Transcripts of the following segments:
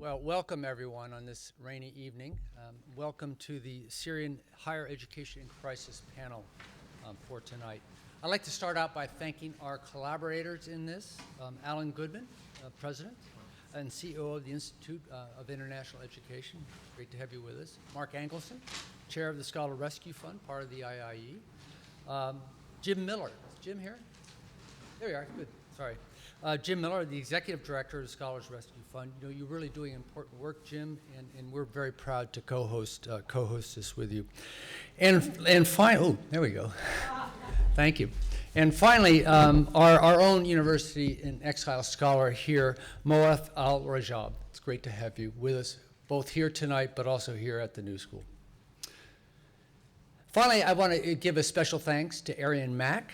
Well, welcome everyone on this rainy evening. Welcome to the Syrian Higher Education in Crisis panel for tonight. I'd like to start out by thanking our collaborators in this, Allan Goodman, President and CEO of the Institute of International Education. Great to have you with us. Mark Angelson, Chair of the Scholar Rescue Fund, part of the IIE. Jim Miller. Is Jim here? There you are. Good. Sorry. Jim Miller, the Executive Director of the Scholars Rescue Fund. You know, you're really doing important work, Jim, and we're very proud to co-host this with you. And finally, oh, there we go. Thank you. And finally, our own University in Exile scholar here, Moaath Al-Rajab. It's great to have you with us, both here tonight, but also here at the New School. Finally, I want to give a special thanks to Arian Mack.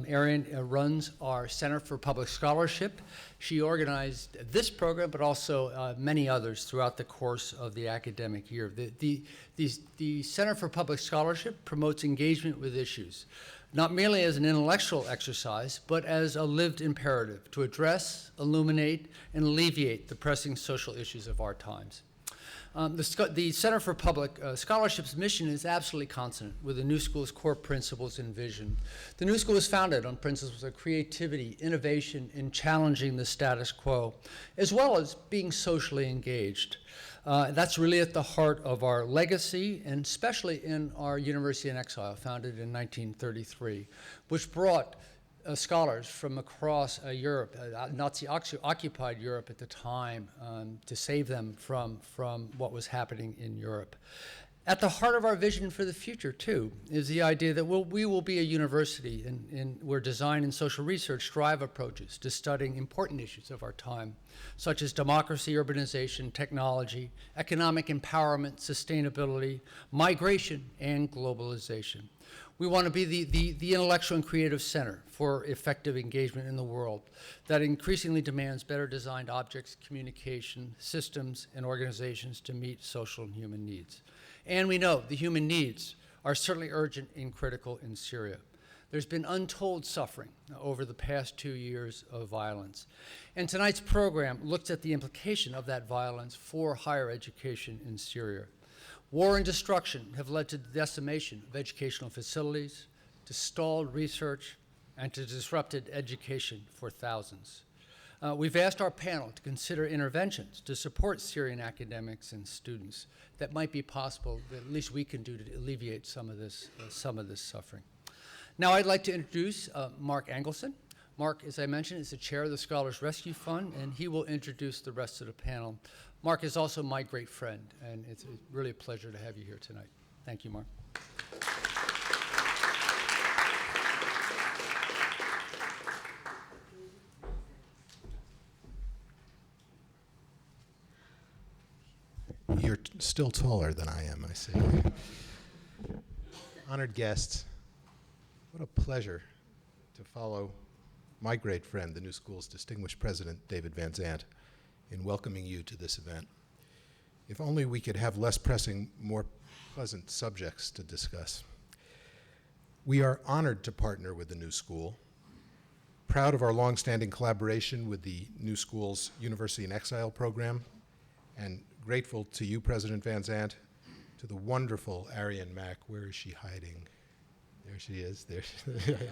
Arian runs our Center for Public Scholarship. She organized this program, but also many others throughout the course of the academic year. The Center for Public Scholarship promotes engagement with issues, not merely as an intellectual exercise, but as a lived imperative to address, illuminate, and alleviate the pressing social issues of our times. The Center for Public Scholarship's mission is absolutely consonant with the New School's core principles and vision. The New School is founded on principles of creativity, innovation, and challenging the status quo, as well as being socially engaged. That's really at the heart of our legacy, and especially in our University in Exile, founded in 1933, which brought scholars from across Europe, Nazi-occupied Europe at the time, to save them from what was happening in Europe. At the heart of our vision for the future, too, is the idea that we will be a university where design and social research drive approaches to studying important issues of our time, such as democracy, urbanization, technology, economic empowerment, sustainability, migration, and globalization. We want to be the intellectual and creative center for effective engagement in the world that increasingly demands better designed objects, communication, systems, and organizations to meet social and human needs. And we know the human needs are certainly urgent and critical in Syria. There's been untold suffering over the past 2 years of violence. And tonight's program looks at the implication of that violence for higher education in Syria. War and destruction have led to the decimation of educational facilities, to stalled research, and to disrupted education for thousands. We've asked our panel to consider interventions to support Syrian academics and students that might be possible, that at least we can do to alleviate some of this suffering. Now I'd like to introduce Mark Angelson. Mark, as I mentioned, is the chair of the Scholars Rescue Fund, and he will introduce the rest of the panel. Mark is also my great friend, and it's really a pleasure to have you here tonight. Thank you, Mark. You're still taller than I am, I see. Honored guests, what a pleasure to follow my great friend, the New School's distinguished president, David Van Zandt, in welcoming you to this event. If only we could have less pressing, more pleasant subjects to discuss. We are honored to partner with the New School, proud of our longstanding collaboration with the New School's University in Exile program, and grateful to you, President Van Zandt, to the wonderful Arian Mack. Where is she hiding? There she is, there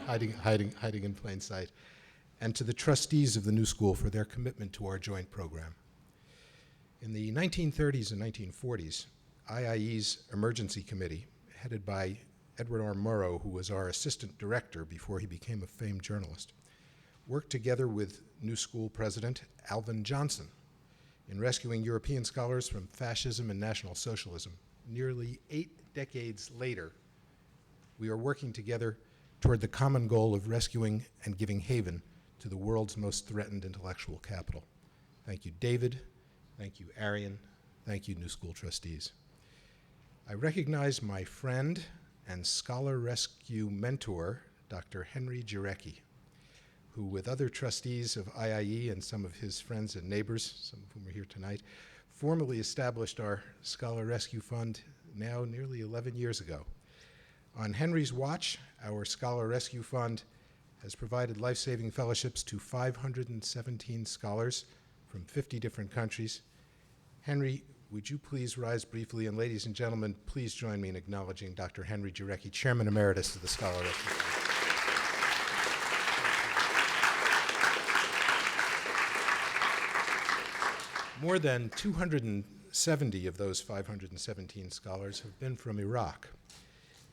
hiding in plain sight. And to the trustees of the New School for their commitment to our joint program. In the 1930s and 1940s, IIE's Emergency Committee, headed by Edward R. Murrow, who was our assistant director before he became a famed journalist, worked together with New School President Alvin Johnson in rescuing European scholars from fascism and National Socialism. Nearly 8 decades later, we are working together toward the common goal of rescuing and giving haven to the world's most threatened intellectual capital. Thank you, David. Thank you, Arian. Thank you, New School trustees. I recognize my friend and Scholar Rescue mentor, Dr. Henry Jarecki, who with other trustees of IIE and some of his friends and neighbors, some of whom are here tonight, formally established our Scholar Rescue Fund now nearly 11 years ago. On Henry's watch, our Scholar Rescue Fund has provided life-saving fellowships to 517 scholars from 50 different countries Henry, would you please rise briefly? And ladies and gentlemen, please join me in acknowledging Dr. Henry Jarecki, Chairman Emeritus of the Scholar Rescue Fund. More than 270 of those 517 scholars have been from Iraq.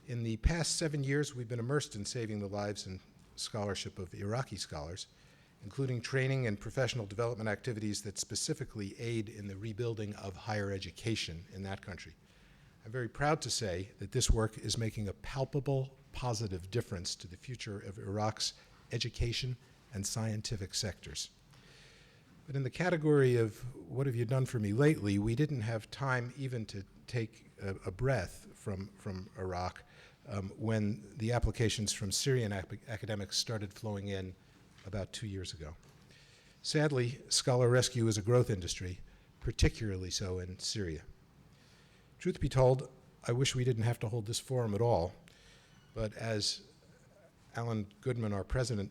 In the past 7 years, we've been immersed in saving the lives and scholarship of Iraqi scholars, including training and professional development activities that specifically aid in the rebuilding of higher education in that country. I'm very proud to say that this work is making a palpable, positive difference to the future of Iraq's education and scientific sectors. But in the category of what have you done for me lately, we didn't have time even to take a breath from Iraq when the applications from Syrian academics started flowing in about 2 years ago. Sadly, scholar rescue is a growth industry, particularly so in Syria. Truth be told, I wish we didn't have to hold this forum at all, but as Allan Goodman, our president,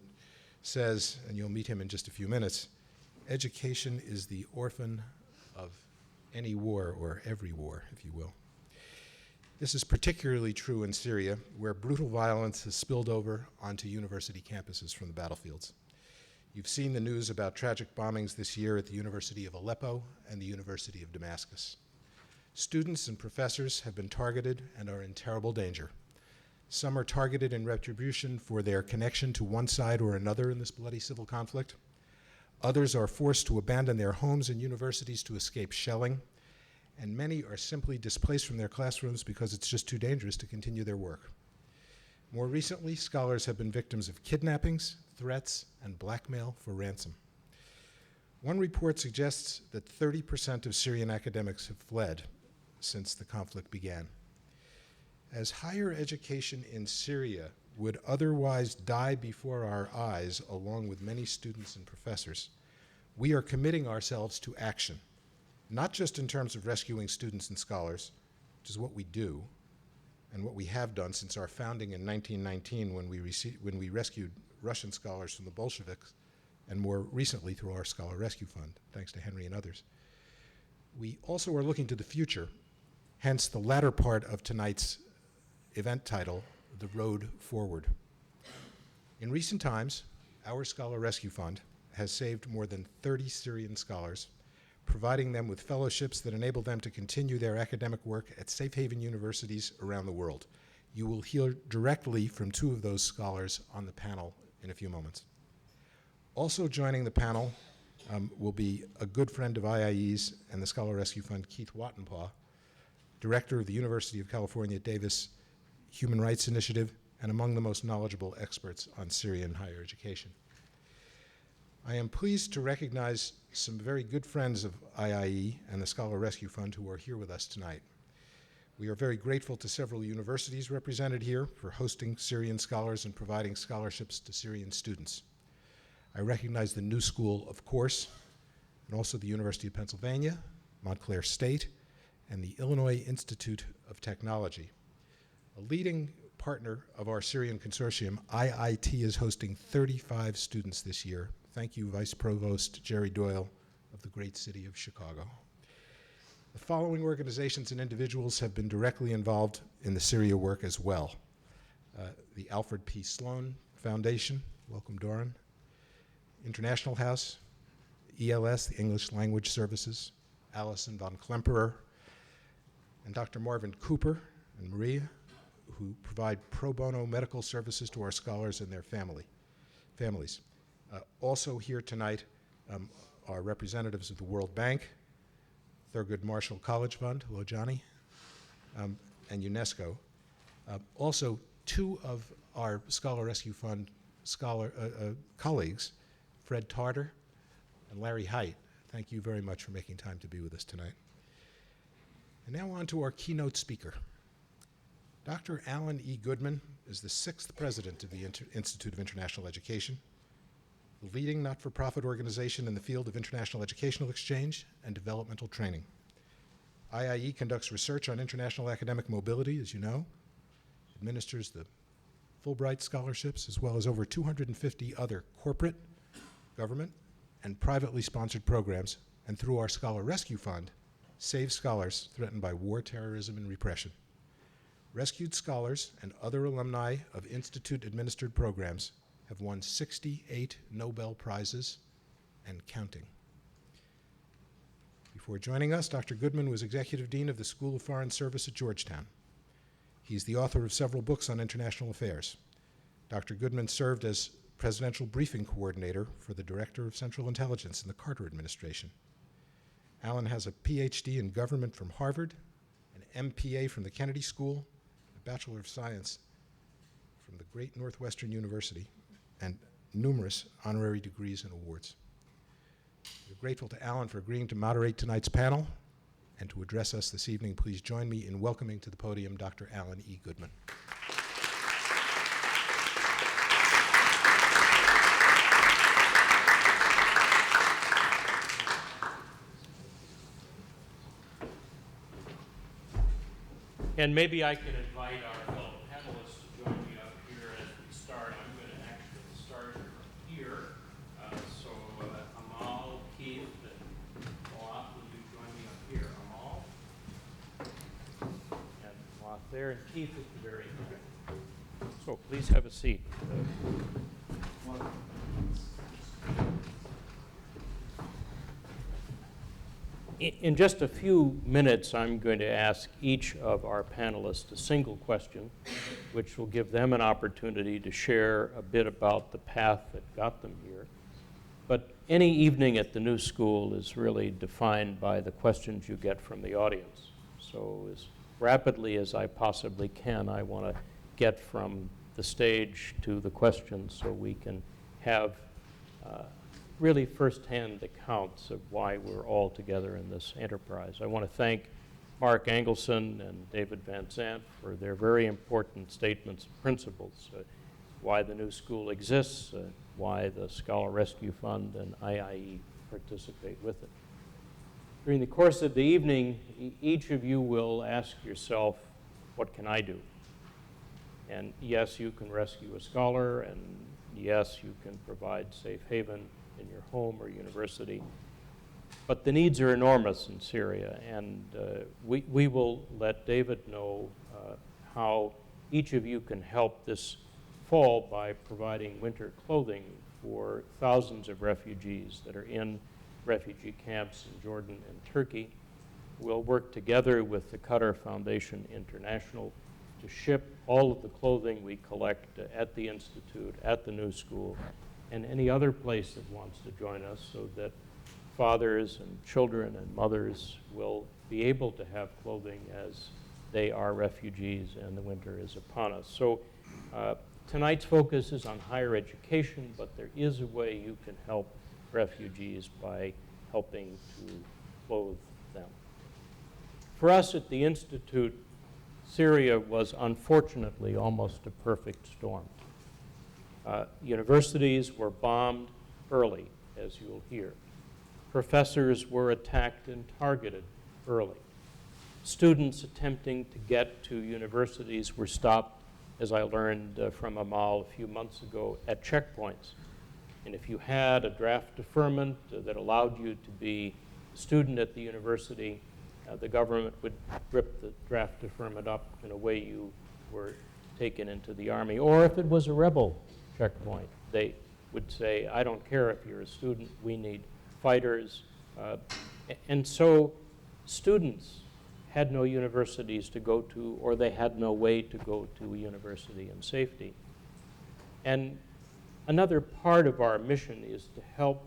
says, and you'll meet him in just a few minutes, education is the orphan of any war, or every war, if you will. This is particularly true in Syria, where brutal violence has spilled over onto university campuses from the battlefields. You've seen the news about tragic bombings this year at the University of Aleppo and the University of Damascus. Students and professors have been targeted and are in terrible danger. Some are targeted in retribution for their connection to one side or another in this bloody civil conflict. Others are forced to abandon their homes and universities to escape shelling, and many are simply displaced from their classrooms because it's just too dangerous to continue their work. More recently, scholars have been victims of kidnappings, threats, and blackmail for ransom. One report suggests that 30% of Syrian academics have fled since the conflict began. As higher education in Syria would otherwise die before our eyes, along with many students and professors, we are committing ourselves to action, not just in terms of rescuing students and scholars, which is what we do, and what we have done since our founding in 1919 when we rescued Russian scholars from the Bolsheviks, and more recently through our Scholar Rescue Fund, thanks to Henry and others. We also are looking to the future, hence the latter part of tonight's event title, The Road Forward. In recent times, our Scholar Rescue Fund has saved more than 30 Syrian scholars, providing them with fellowships that enable them to continue their academic work at safe haven universities around the world. You will hear directly from two of those scholars on the panel in a few moments. Also joining the panel will be a good friend of IIE's and the Scholar Rescue Fund, Keith Watenpaugh, director of the University of California, Davis Human Rights Initiative, and among the most knowledgeable experts on Syrian higher education. I am pleased to recognize some very good friends of IIE and the Scholar Rescue Fund who are here with us tonight. We are very grateful to several universities represented here for hosting Syrian scholars and providing scholarships to Syrian students. I recognize the New School, of course, and also the University of Pennsylvania, Montclair State, and the Illinois Institute of Technology. A leading partner of our Syrian consortium, IIT is hosting 35 students this year. Thank you, Vice Provost Jerry Doyle of the great city of Chicago. The following organizations and individuals have been directly involved in the Syria work as well. The Alfred P. Sloan Foundation, welcome Doran. International House, ELS, the English Language Services, Alison von Klemperer, and Dr. Marvin Cooper and Maria, who provide pro bono medical services to our scholars and their families. Also here tonight are representatives of the World Bank, Thurgood Marshall College Fund, hello Johnny, and UNESCO. Also, two of our Scholar Rescue Fund colleagues, Fred Tarter and Larry Height. Thank you very much for making time to be with us tonight. And now on to our keynote speaker. Dr. Allan E. Goodman is the 6th president of the Institute of International Education, the leading not-for-profit organization in the field of international educational exchange and developmental training. IIE conducts research on international academic mobility, as you know, administers the Fulbright scholarships, as well as over 250 other corporate, government, and privately sponsored programs, and through our Scholar Rescue Fund, Save Scholars Threatened by War, Terrorism, and Repression. Rescued scholars and other alumni of Institute-administered programs have won 68 Nobel Prizes and counting. Before joining us, Dr. Goodman was Executive Dean of the School of Foreign Service at Georgetown. He's the author of several books on international affairs. Dr. Goodman served as Presidential Briefing Coordinator for the Director of Central Intelligence in the Carter administration. Allan has a PhD in government from Harvard, an MPA from the Kennedy School, a Bachelor of Science from the Great Northwestern University, and numerous honorary degrees and awards. We're grateful to Allan for agreeing to moderate tonight's panel and to address us this evening. Please join me in welcoming to the podium Dr. Allan E. Goodman. And maybe I can invite our fellow panelists to join me up here as we start. I'm going to actually start from here. Amal, Keith, and Moaath, will you join me up here? Amal? And Moaath there, and Keith at the very end. So please have a seat. In just a few minutes, I'm going to ask each of our panelists a single question, which will give them an opportunity to share a bit about the path that got them here. But any evening at the new school is really defined by the questions you get from the audience. So as rapidly as I possibly can, I want to get from the stage to the questions so we can have really firsthand accounts of why we're all together in this enterprise. I want to thank Mark Angelson and David Van Zandt for their very important statements of principles, why the new school exists, why the Scholar Rescue Fund and IIE participate with it. During the course of the evening, each of you will ask yourself, what can I do? And yes, you can rescue a scholar, and yes, you can provide safe haven in your home or university. But the needs are enormous in Syria, and we will let David know how each of you can help this fall by providing winter clothing for thousands of refugees that are in refugee camps in Jordan and Turkey. We'll work together with the Qatar Foundation International to ship all of the clothing we collect at the Institute, at the new school, and any other place that wants to join us, so that fathers and children and mothers will be able to have clothing as they are refugees and the winter is upon us. So tonight's focus is on higher education, but there is a way you can help refugees by helping to clothe them. For us at the Institute, Syria was unfortunately almost a perfect storm. Universities were bombed early, as you'll hear. Professors were attacked and targeted early. Students attempting to get to universities were stopped, as I learned from Amal a few months ago, at checkpoints. And if you had a draft deferment that allowed you to be a student at the university, the government would rip the draft deferment up in a way you were taken into the army. Or if it was a rebel checkpoint, they would say, I don't care if you're a student, we need fighters. And so students had no universities to go to, or they had no way to go to a university in safety. And another part of our mission is to help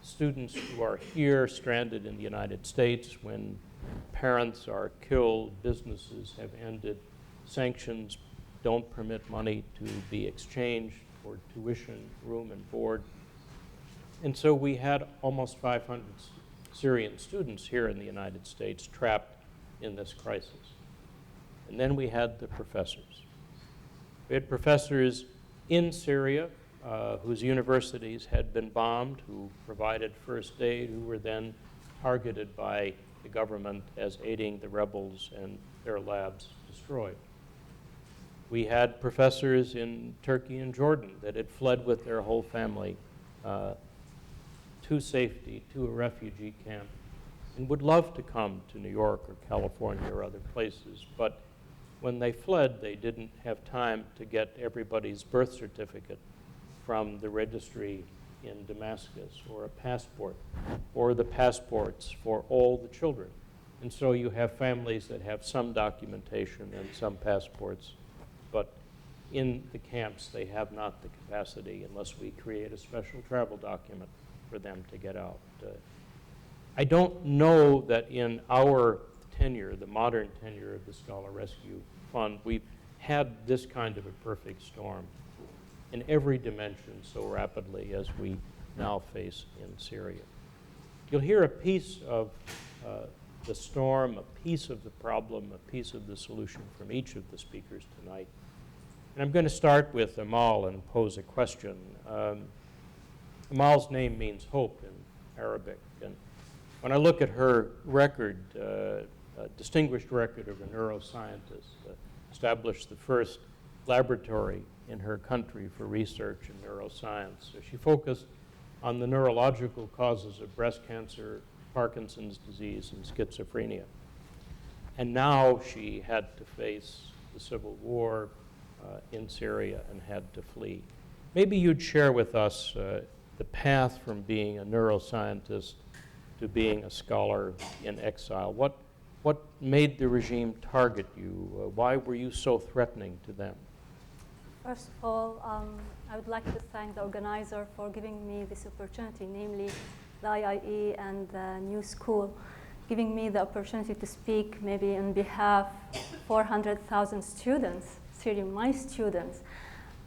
students who are here stranded in the United States when parents are killed, businesses have ended, sanctions don't permit money to be exchanged for tuition, room, and board. And so we had almost 500 Syrian students here in the United States trapped in this crisis. And then we had the professors. We had professors in Syria whose universities had been bombed, who provided first aid, who were then targeted by the government as aiding the rebels and their labs destroyed. We had professors in Turkey and Jordan that had fled with their whole family to safety, to a refugee camp. and would love to come to New York or California or other places, but when they fled, they didn't have time to get everybody's birth certificate from the registry in Damascus, or a passport, or the passports for all the children. And so you have families that have some documentation and some passports, but in the camps they have not the capacity unless we create a special travel document for them to get out. I don't know that in our tenure, the modern tenure of the Scholar Rescue Fund, we've had this kind of a perfect storm in every dimension so rapidly as we now face in Syria. You'll hear a piece of the storm, a piece of the problem, a piece of the solution from each of the speakers tonight. And I'm going to start with Amal and pose a question. Amal's name means hope in Arabic, and when I look at her record, a distinguished record of a neuroscientist, established the first laboratory in her country for research in neuroscience. So she focused on the neurological causes of breast cancer, Parkinson's disease, and schizophrenia. And now she had to face the civil war in Syria and had to flee. Maybe you'd share with us the path from being a neuroscientist to being a scholar in exile. What made the regime target you? Why were you so threatening to them? First of all, I would like to thank the organizer for giving me this opportunity, namely the IIE and the New School, giving me the opportunity to speak maybe on behalf of 400,000 students, Syrian, my students,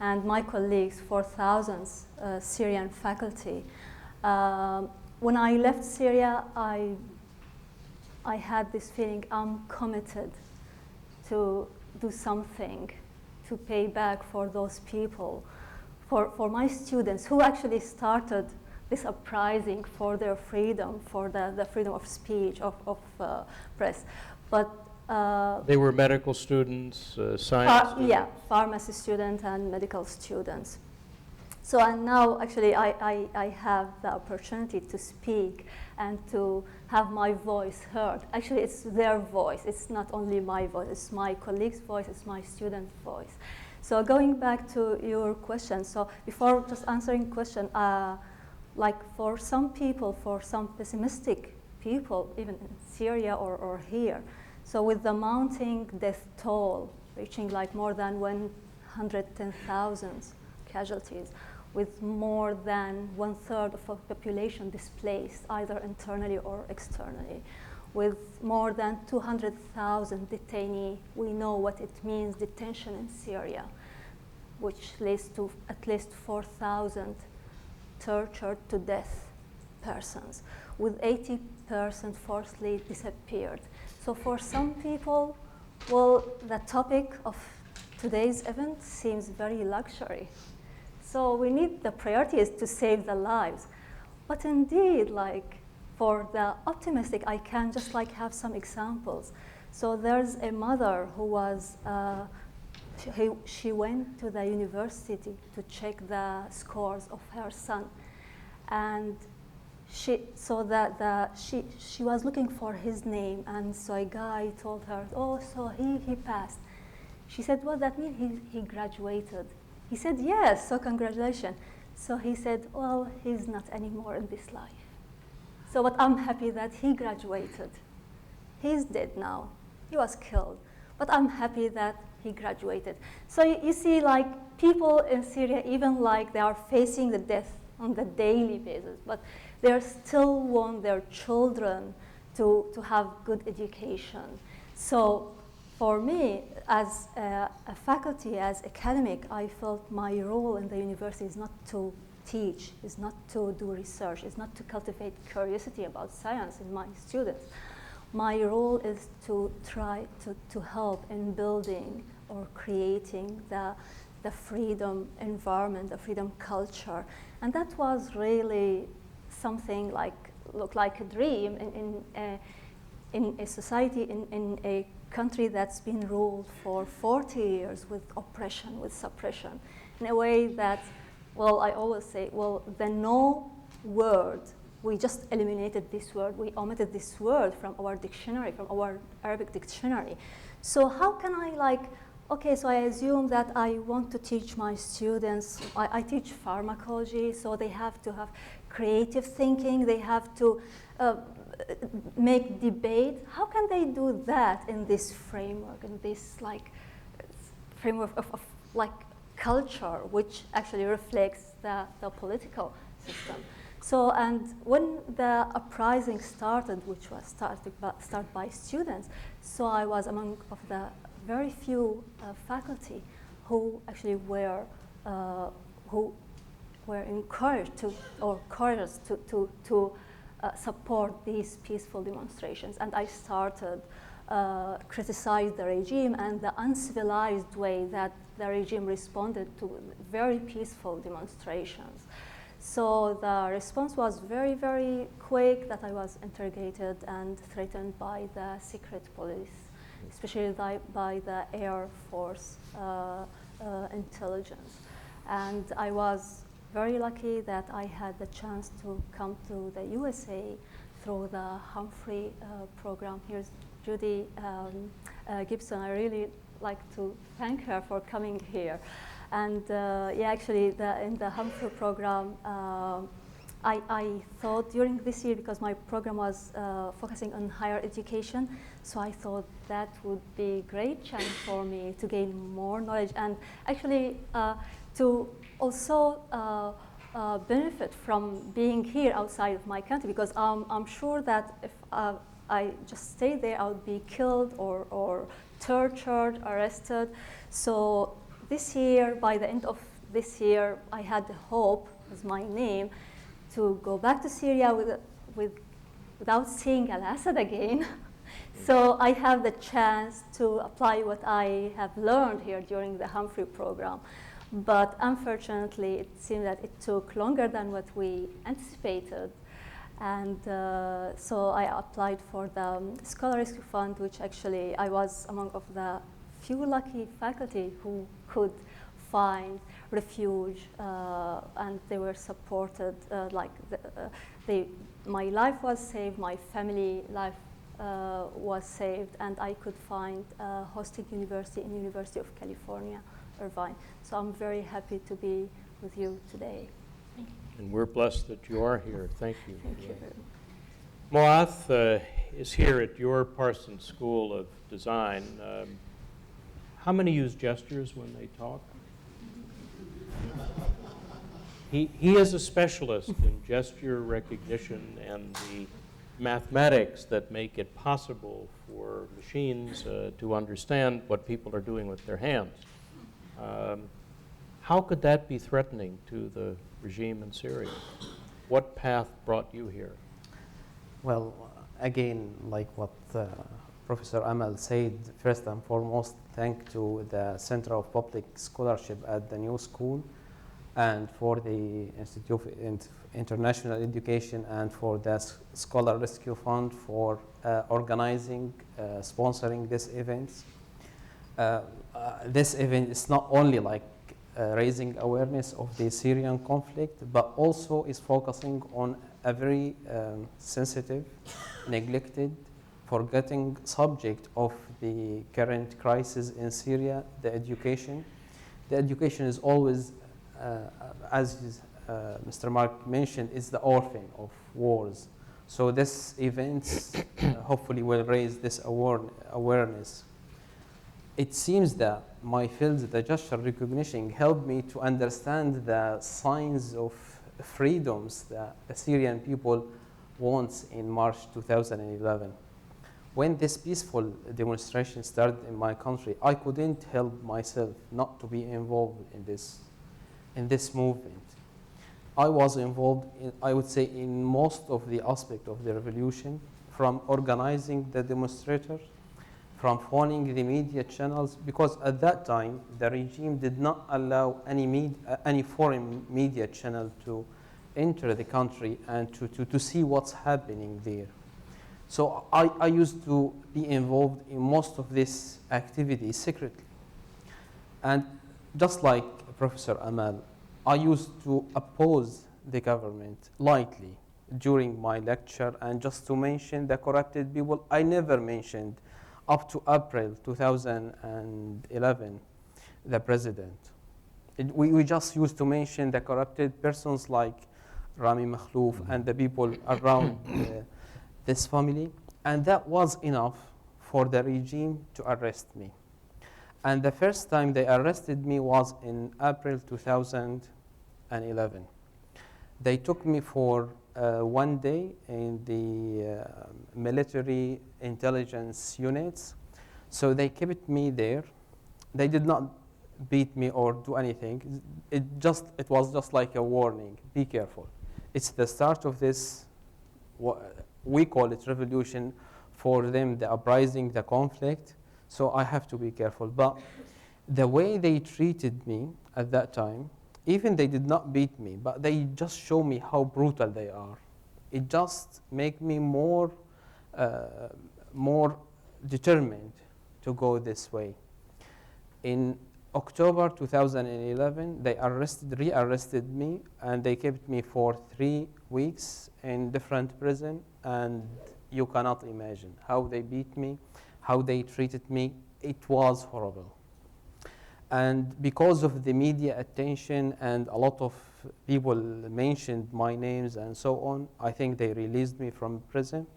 and my colleagues, 4,000 Syrian faculty. When I left Syria, I had this feeling I'm committed to do something to pay back for those people, for my students who actually started this uprising for their freedom, for the freedom of speech, of press. But they were medical students, science students? Yeah, pharmacy students and medical students. So and now actually I have the opportunity to speak and to have my voice heard. Actually it's their voice, it's not only my voice, it's my colleague's voice, it's my student's voice. So going back to your question, so before just answering question, like for some people, for some pessimistic people, even in Syria or here, so with the mounting death toll, reaching like more than 110,000 casualties, with more than 1/3 of the population displaced, either internally or externally, with more than 200,000 detainees. We know what it means, detention in Syria, which leads to at least 4,000 tortured to death persons, with 80% forcibly disappeared. So for some people, well, the topic of today's event seems very luxury. So we need, the priority is to save the lives. But indeed, like for the optimistic, I can just like have some examples. So there's a mother who was, she went to the university to check the scores of her son. And she was looking for his name, and so a guy told her, oh, so he passed. She said, well, that means he graduated. He said, yes, so congratulations. So he said, well, he's not anymore in this life. So but I'm happy that he graduated. He's dead now. He was killed. But I'm happy that he graduated. So you see, like, people in Syria, even like they are facing the death on the daily basis, but they still want their children to have good education. So for me, as a faculty, as academic, I felt my role in the university is not to teach, is not to do research, is not to cultivate curiosity about science in my students. My role is to try to help in building or creating the freedom environment, the freedom culture. And that was really something looked like a dream in a society, in a country that's been ruled for 40 years with oppression, with suppression, in a way that, well, I always say, well, the no word we just eliminated this word, we omitted this word from our dictionary, from our Arabic dictionary. So how can I okay, so I assume that I want to teach my students, I teach pharmacology, so they have to have creative thinking, they have to make debate. How can they do that in this framework, in this framework of culture, which actually reflects the political system? So, and when the uprising started, which was started by students, so I was among of the very few faculty who actually were encouraged to, or courageous to support these peaceful demonstrations. And I started criticize the regime and the uncivilized way that the regime responded to very peaceful demonstrations. So the response was very, very quick, that I was interrogated and threatened by the secret police, especially by the Air Force intelligence. And I was very lucky that I had the chance to come to the USA through the Humphrey program. Here's Judy Gibson. I really like to thank her for coming here. And yeah, actually, in the Humphrey program, I thought during this year, because my program was focusing on higher education, so I thought that would be a great chance for me to gain more knowledge and actually to also benefit from being here outside of my country, because I'm sure that if I just stay there, I would be killed or tortured, arrested. So this year, by the end of this year, I had the hope, as my name, to go back to Syria without seeing Al-Assad again. So I have the chance to apply what I have learned here during the Humphrey program. But unfortunately, it seemed that it took longer than what we anticipated. And so I applied for the Scholar Rescue Fund, which actually I was among of the few lucky faculty who could find refuge, and they were supported. My life was saved, my family life was saved, and I could find a hosting university in University of California, Irvine. So I'm very happy to be with you today. Thank you. And we're blessed that you are here. Thank you. Thank you very much. Moaath is here at your Parsons School of Design. How many use gestures when they talk? He is a specialist in gesture recognition and the mathematics that make it possible for machines to understand what people are doing with their hands. How could that be threatening to the regime in Syria? What path brought you here? Well, again, like what Professor Amal said, first and foremost, thank to the Center of Public Scholarship at the New School, and for the Institute of International Education, and for the Scholar Rescue Fund for organizing, sponsoring this event. This event is not only like raising awareness of the Syrian conflict, but also is focusing on a very sensitive, neglected, forgetting subject of the current crisis in Syria, the education. The education is always, as Mr. Mark mentioned, is the orphan of wars. So this event hopefully will raise this awareness. It seems that my field, the gesture recognition, helped me to understand the signs of freedoms that the Syrian people want in March 2011. When this peaceful demonstration started in my country, I couldn't help myself not to be involved in this movement. I was involved, I would say, in most of the aspects of the revolution, from organizing the demonstrators, from phoning the media channels, because at that time, the regime did not allow any foreign media channel to enter the country and to see what's happening there. So I used to be involved in most of this activity secretly. And just like Professor Amal, I used to oppose the government lightly, during my lecture. And just to mention the corrupted people, I never mentioned up to April 2011 the president. We just used to mention the corrupted persons like Rami Makhlouf and the people around this family. And that was enough for the regime to arrest me. And the first time they arrested me was in April 2011. They took me for 1 day in the military intelligence units. So they kept me there. They did not beat me or do anything. It was just like a warning. Be careful. It's the start of this, we call it revolution, for them, the uprising, the conflict. So I have to be careful. But the way they treated me at that time, even they did not beat me, but they just show me how brutal they are. It just make me more determined to go this way. In October 2011, they re-arrested me, and they kept me for 3 weeks in different prison, and you cannot imagine how they beat me, how they treated me. It was horrible. And because of the media attention and a lot of people mentioned my names and so on, I think they released me from prison.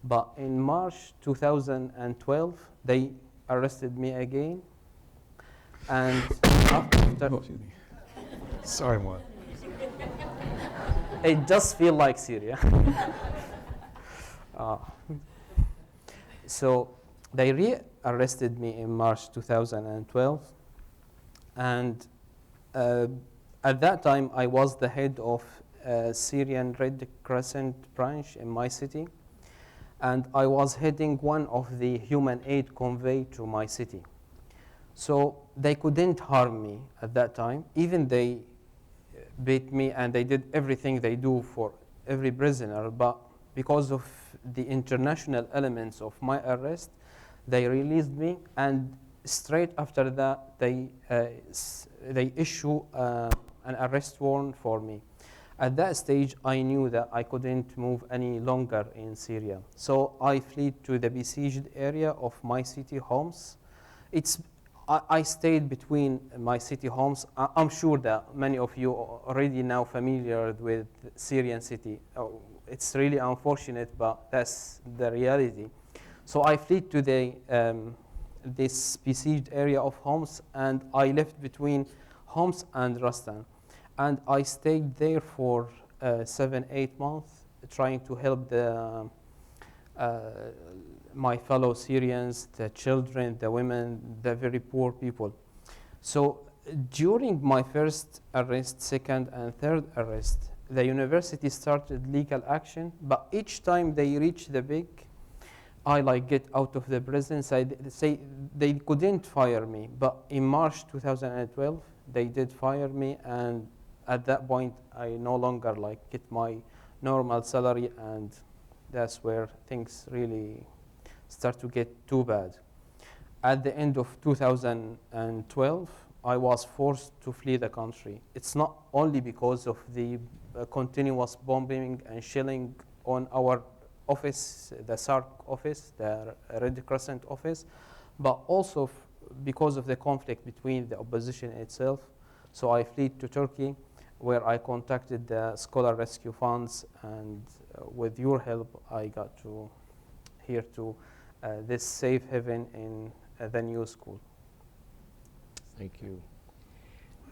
But in March 2012, they arrested me again. And after, Sorry, Moaath. it just feels like Syria. So they re-arrested me in March 2012. And at that time, I was the head of Syrian Red Crescent branch in my city. And I was heading one of the human aid convey to my city. So they couldn't harm me at that time. Even they beat me and they did everything they do for every prisoner. But because of the international elements of my arrest, they released me. And straight after that, they issue an arrest warrant for me. At that stage, I knew that I couldn't move any longer in Syria. So I fled to the besieged area of my city, Homs. I stayed between my city, Homs. I'm sure that many of you are already now familiar with Syrian city. It's really unfortunate, but that's the reality. So I fled to this besieged area of Homs, and I left between Homs and Rastan. And I stayed there for 7-8 months, trying to help my fellow Syrians, the children, the women, the very poor people. So during my first arrest, second and third arrest, the university started legal action, but each time they reach the peak, I get out of the prison. So they couldn't fire me, but in March 2012, they did fire me, and at that point, I no longer get my normal salary, and that's where things really start to get too bad. At the end of 2012, I was forced to flee the country. It's not only because of the continuous bombing and shelling on our office, the SARC office, the Red Crescent office, but also because of the conflict between the opposition itself. So I fled to Turkey, where I contacted the Scholar Rescue Funds, and with your help, I got here to this safe haven in the new school. Thank you.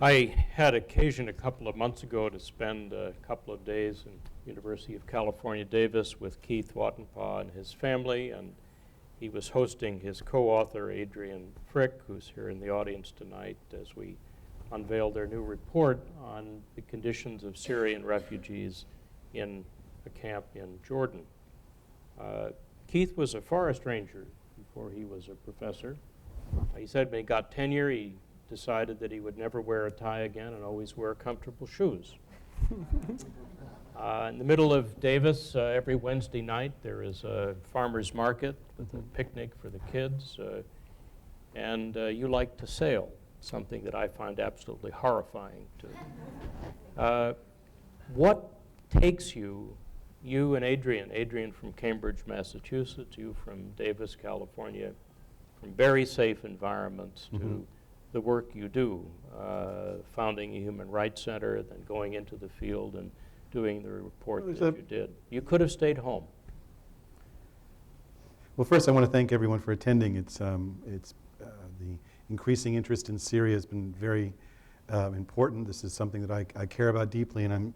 I had occasion a couple of months ago to spend a couple of days in University of California, Davis with Keith Watenpaugh and his family, and he was hosting his co-author, Adrian Frick, who's here in the audience tonight, as we unveiled their new report on the conditions of Syrian refugees in a camp in Jordan. Keith was a forest ranger before he was a professor. He said when he got tenure, he decided that he would never wear a tie again and always wear comfortable shoes. In the middle of Davis, every Wednesday night, there is a farmer's market with a picnic for the kids, and you like to sail, something that I find absolutely horrifying. What takes you you and Adrian from Cambridge, Massachusetts, you from Davis, California, from very safe environments to the work you do, founding a human rights center, then going into the field and doing the report that you did. You could have stayed home. Well, first I want to thank everyone for attending. It's the increasing interest in Syria has been very important. This is something that I care about deeply, and I'm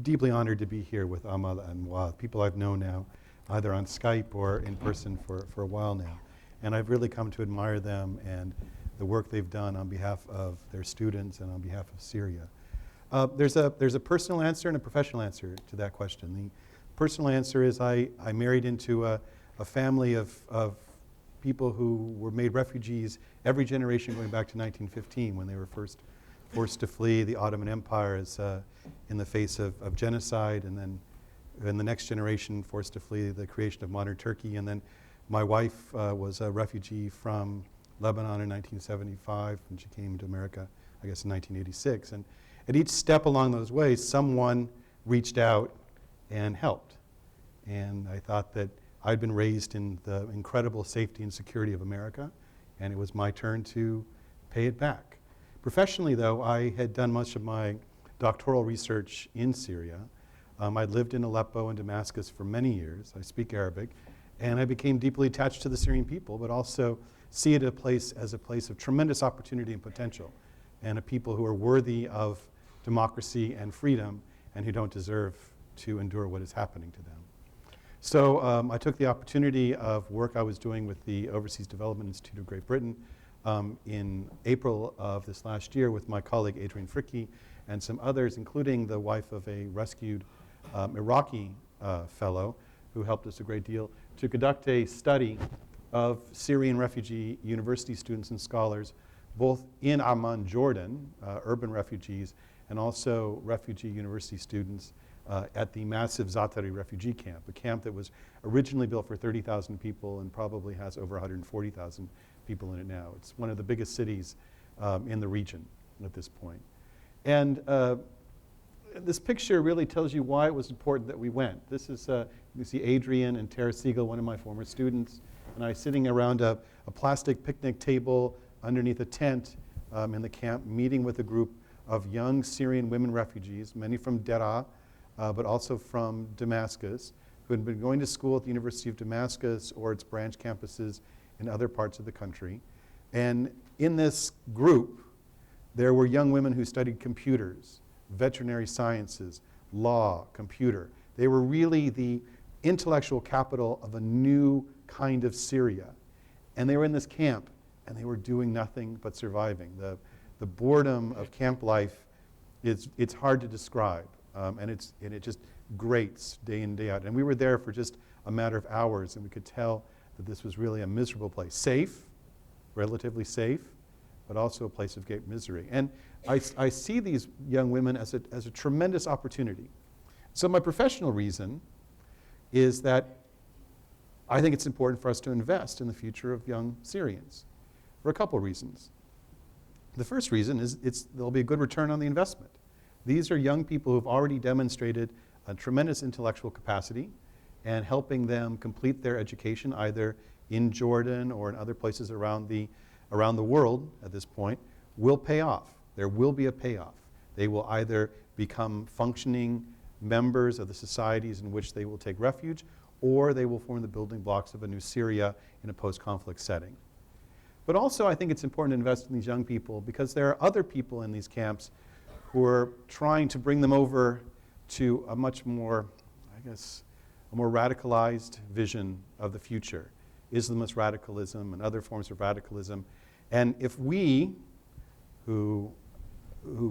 deeply honored to be here with Amal and Moaath, people I've known now, either on Skype or in person for a while now. And I've really come to admire them and the work they've done on behalf of their students and on behalf of Syria. There's a personal answer and a professional answer to that question. The personal answer is I married into a family of people who were made refugees every generation going back to 1915 when they were first forced to flee the Ottoman Empire in the face of genocide, and then in the next generation forced to flee the creation of modern Turkey. And then my wife was a refugee from Lebanon in 1975, and she came to America, I guess, in 1986. And at each step along those ways, someone reached out and helped. And I thought that I'd been raised in the incredible safety and security of America, and it was my turn to pay it back. Professionally, though, I had done much of my doctoral research in Syria. I'd lived in Aleppo and Damascus for many years. I speak Arabic, and I became deeply attached to the Syrian people, but also see it as a place of tremendous opportunity and potential, and a people who are worthy of democracy and freedom and who don't deserve to endure what is happening to them. So I took the opportunity of work I was doing with the Overseas Development Institute of Great Britain in April of this last year with my colleague Adrian Fricke and some others, including the wife of a rescued Iraqi fellow who helped us a great deal, to conduct a study of Syrian refugee university students and scholars, both in Amman, Jordan, urban refugees, and also refugee university students at the massive Zaatari refugee camp, a camp that was originally built for 30,000 people and probably has over 140,000 people in it now. It's one of the biggest cities in the region at this point. And this picture really tells you why it was important that we went. This is, you see Adrian and Theresa, one of my former students, and I sitting around a plastic picnic table underneath a tent in the camp, meeting with a group of young Syrian women refugees, many from Deraa, but also from Damascus, who had been going to school at the University of Damascus or its branch campuses in other parts of the country. And in this group, there were young women who studied computers, veterinary sciences, law, computer. They were really the intellectual capital of a new kind of Syria. And they were in this camp, and they were doing nothing but surviving. The boredom of camp life, it's hard to describe. And it just grates day in, day out. And we were there for just a matter of hours, and we could tell that this was really a miserable place. Safe, relatively safe, but also a place of great misery. And I see these young women as a tremendous opportunity. So my professional reason is that I think it's important for us to invest in the future of young Syrians for a couple reasons. The first reason is there'll be a good return on the investment. These are young people who've already demonstrated a tremendous intellectual capacity, and helping them complete their education either in Jordan or in other places around the world at this point will pay off. There will be a payoff. They will either become functioning members of the societies in which they will take refuge, or they will form the building blocks of a new Syria in a post-conflict setting. But also I think it's important to invest in these young people because there are other people in these camps who are trying to bring them over to a much more, I guess, a more radicalized vision of the future. Islamist radicalism and other forms of radicalism. And if we, who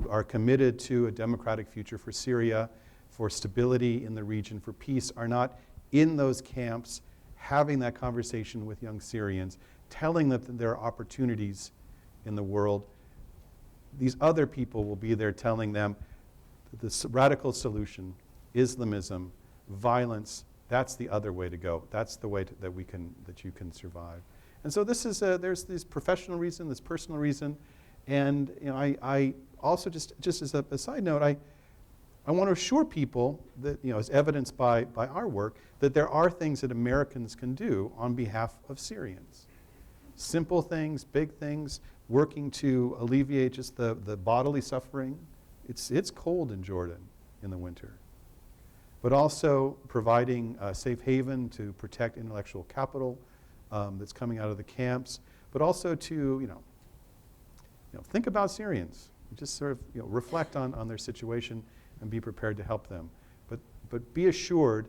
are committed to a democratic future for Syria, for stability in the region, for peace, are not in those camps having that conversation with young Syrians, telling them that there are opportunities in the world, these other people will be there telling them that this radical solution, Islamism, violence, that's the other way to go. That's the way that you can survive. And so this is there's this professional reason, this personal reason, and I also just as a side note, I want to assure people that, as evidenced by our work, that there are things that Americans can do on behalf of Syrians. Simple things, big things, working to alleviate just the bodily suffering. It's cold in Jordan in the winter. But also providing a safe haven to protect intellectual capital that's coming out of the camps, but also to, think about Syrians. Just sort of, reflect on their situation and be prepared to help them. But be assured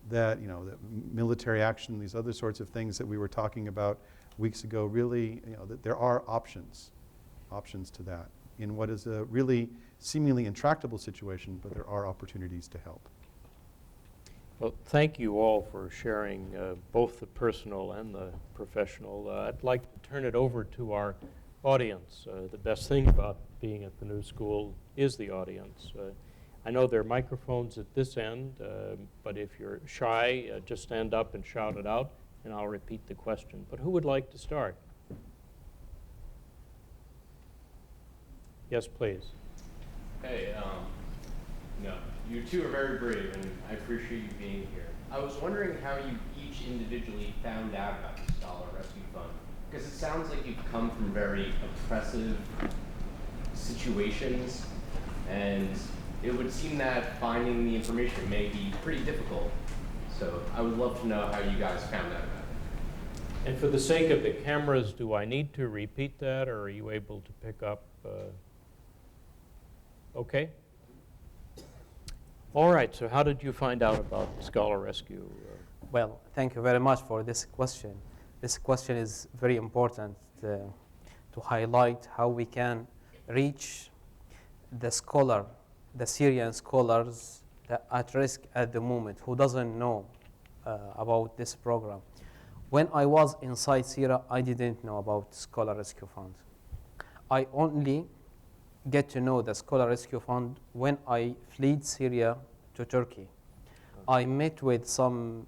that, that military action, these other sorts of things that we were talking about weeks ago, really, that there are options to that in what is a really seemingly intractable situation, but there are opportunities to help. Well, thank you all for sharing both the personal and the professional. I'd like to turn it over to our audience. The best thing about being at the New School is the audience. I know there are microphones at this end, but if you're shy, just stand up and shout it out, and I'll repeat the question. But who would like to start? Yes, please. Hey, you two are very brave, and I appreciate you being here. I was wondering how you each individually found out about the Scholar Rescue Fund, because it sounds like you've come from very oppressive situations, and it would seem that finding the information may be pretty difficult. So I would love to know how you guys found out about it. And for the sake of the cameras, do I need to repeat that, or are you able to pick up? Okay. All right, so how did you find out about Scholar Rescue? Well, thank you very much for this question. This question is very important to highlight how we can reach the Syrian scholars that are at risk at the moment, who doesn't know about this program. When I was inside Syria, I didn't know about Scholar Rescue Fund. I only get to know the Scholar Rescue Fund when I fled Syria to Turkey. I met with some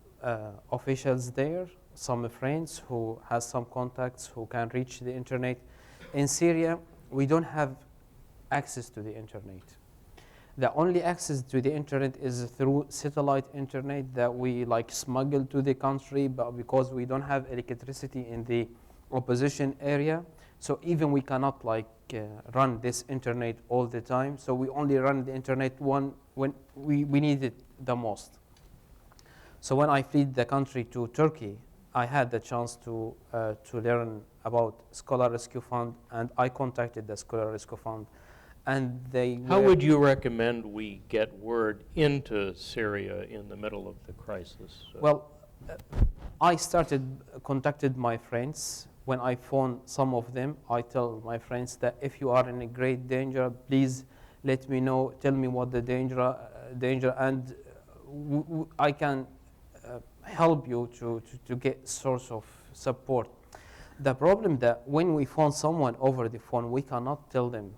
officials there, some friends who has some contacts who can reach the internet. In Syria, we don't have access to the internet. The only access to the internet is through satellite internet that we smuggle to the country, but because we don't have electricity in the opposition area, so even we cannot run this internet all the time. So we only run the internet when we need it the most. So when I fled the country to Turkey, I had the chance to learn about Scholar Rescue Fund, and I contacted the Scholar Rescue Fund. And How would you recommend we get word into Syria in the middle of the crisis? Well, I contacted my friends. When I phone some of them, I tell my friends that if you are in a great danger, please let me know, tell me what the danger, and I can help you to get source of support. The problem that when we phone someone over the phone, we cannot tell them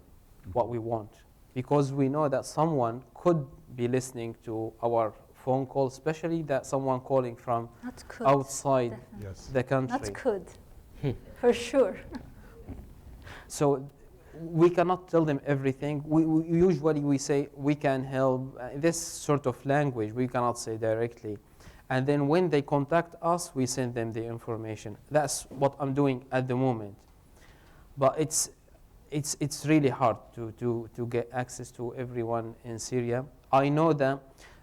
what we want, because we know that someone could be listening to our phone call, especially that someone calling from outside the country. Not could, for sure. So we cannot tell them everything. We usually say we can help. This sort of language we cannot say directly. And then when they contact us, we send them the information. That's what I'm doing at the moment. But it's really hard to get access to everyone in Syria. I know that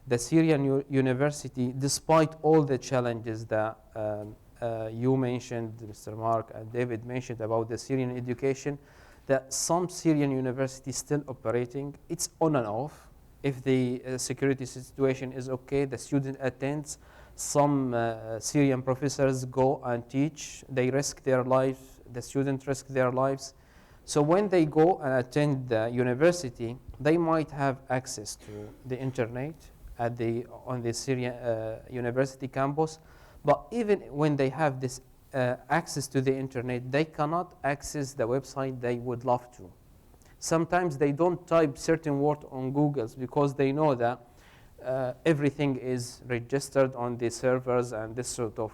the Syrian university, despite all the challenges that you mentioned, Mr. Mark and David mentioned about the Syrian education, that some Syrian universities still operating. It's on and off. If the security situation is okay, the student attends. Some Syrian professors go and teach. They risk their lives. The students risk their lives. So when they go and attend the university, they might have access to the internet on the Syrian university campus. But even when they have this access to the internet, they cannot access the website they would love to. Sometimes they don't type certain words on Google because they know that everything is registered on the servers and this sort of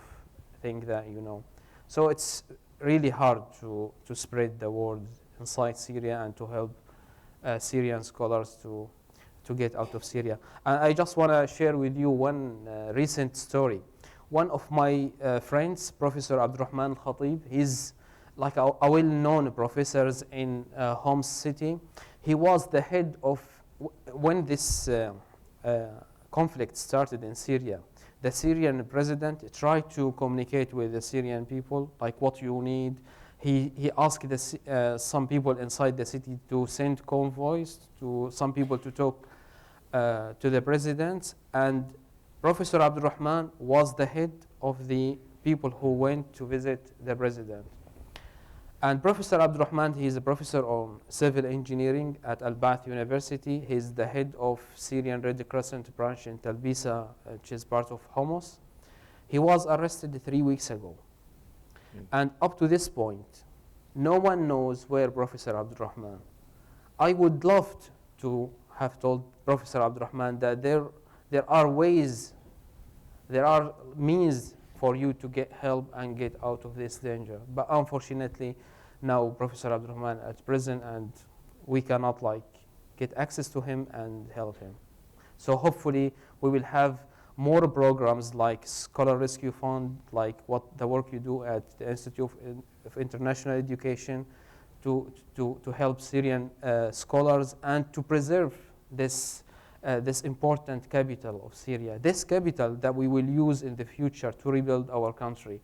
thing that you know. So it's really hard to spread the word inside Syria and to help Syrian scholars to to get out of Syria. And I just want to share with you one recent story. One of my friends, Professor Abdurrahman Khatib, he's like a well-known professor in Homs city. He was the head of, when this conflict started in Syria, the Syrian president tried to communicate with the Syrian people, like what you need. He asked some people inside the city to send convoys, to some people to talk to the president. And Professor Abdurrahman was the head of the people who went to visit the president. And Professor Abdurrahman, he is a professor on civil engineering at Al-Ba'ath University. He's the head of Syrian Red Crescent branch in Talbisa, which is part of Homs. He was arrested 3 weeks ago. And up to this point, no one knows where Professor Abdurrahman. I would love to have told Professor Abdurrahman that there are ways, there are means for you to get help and get out of this danger. But unfortunately, now Professor Abdurrahman at prison, and we cannot get access to him and help him. So hopefully we will have more programs like Scholar Rescue Fund, like what the work you do at the Institute of International Education to help Syrian scholars and to preserve this important capital of Syria, this capital that we will use in the future to rebuild our country.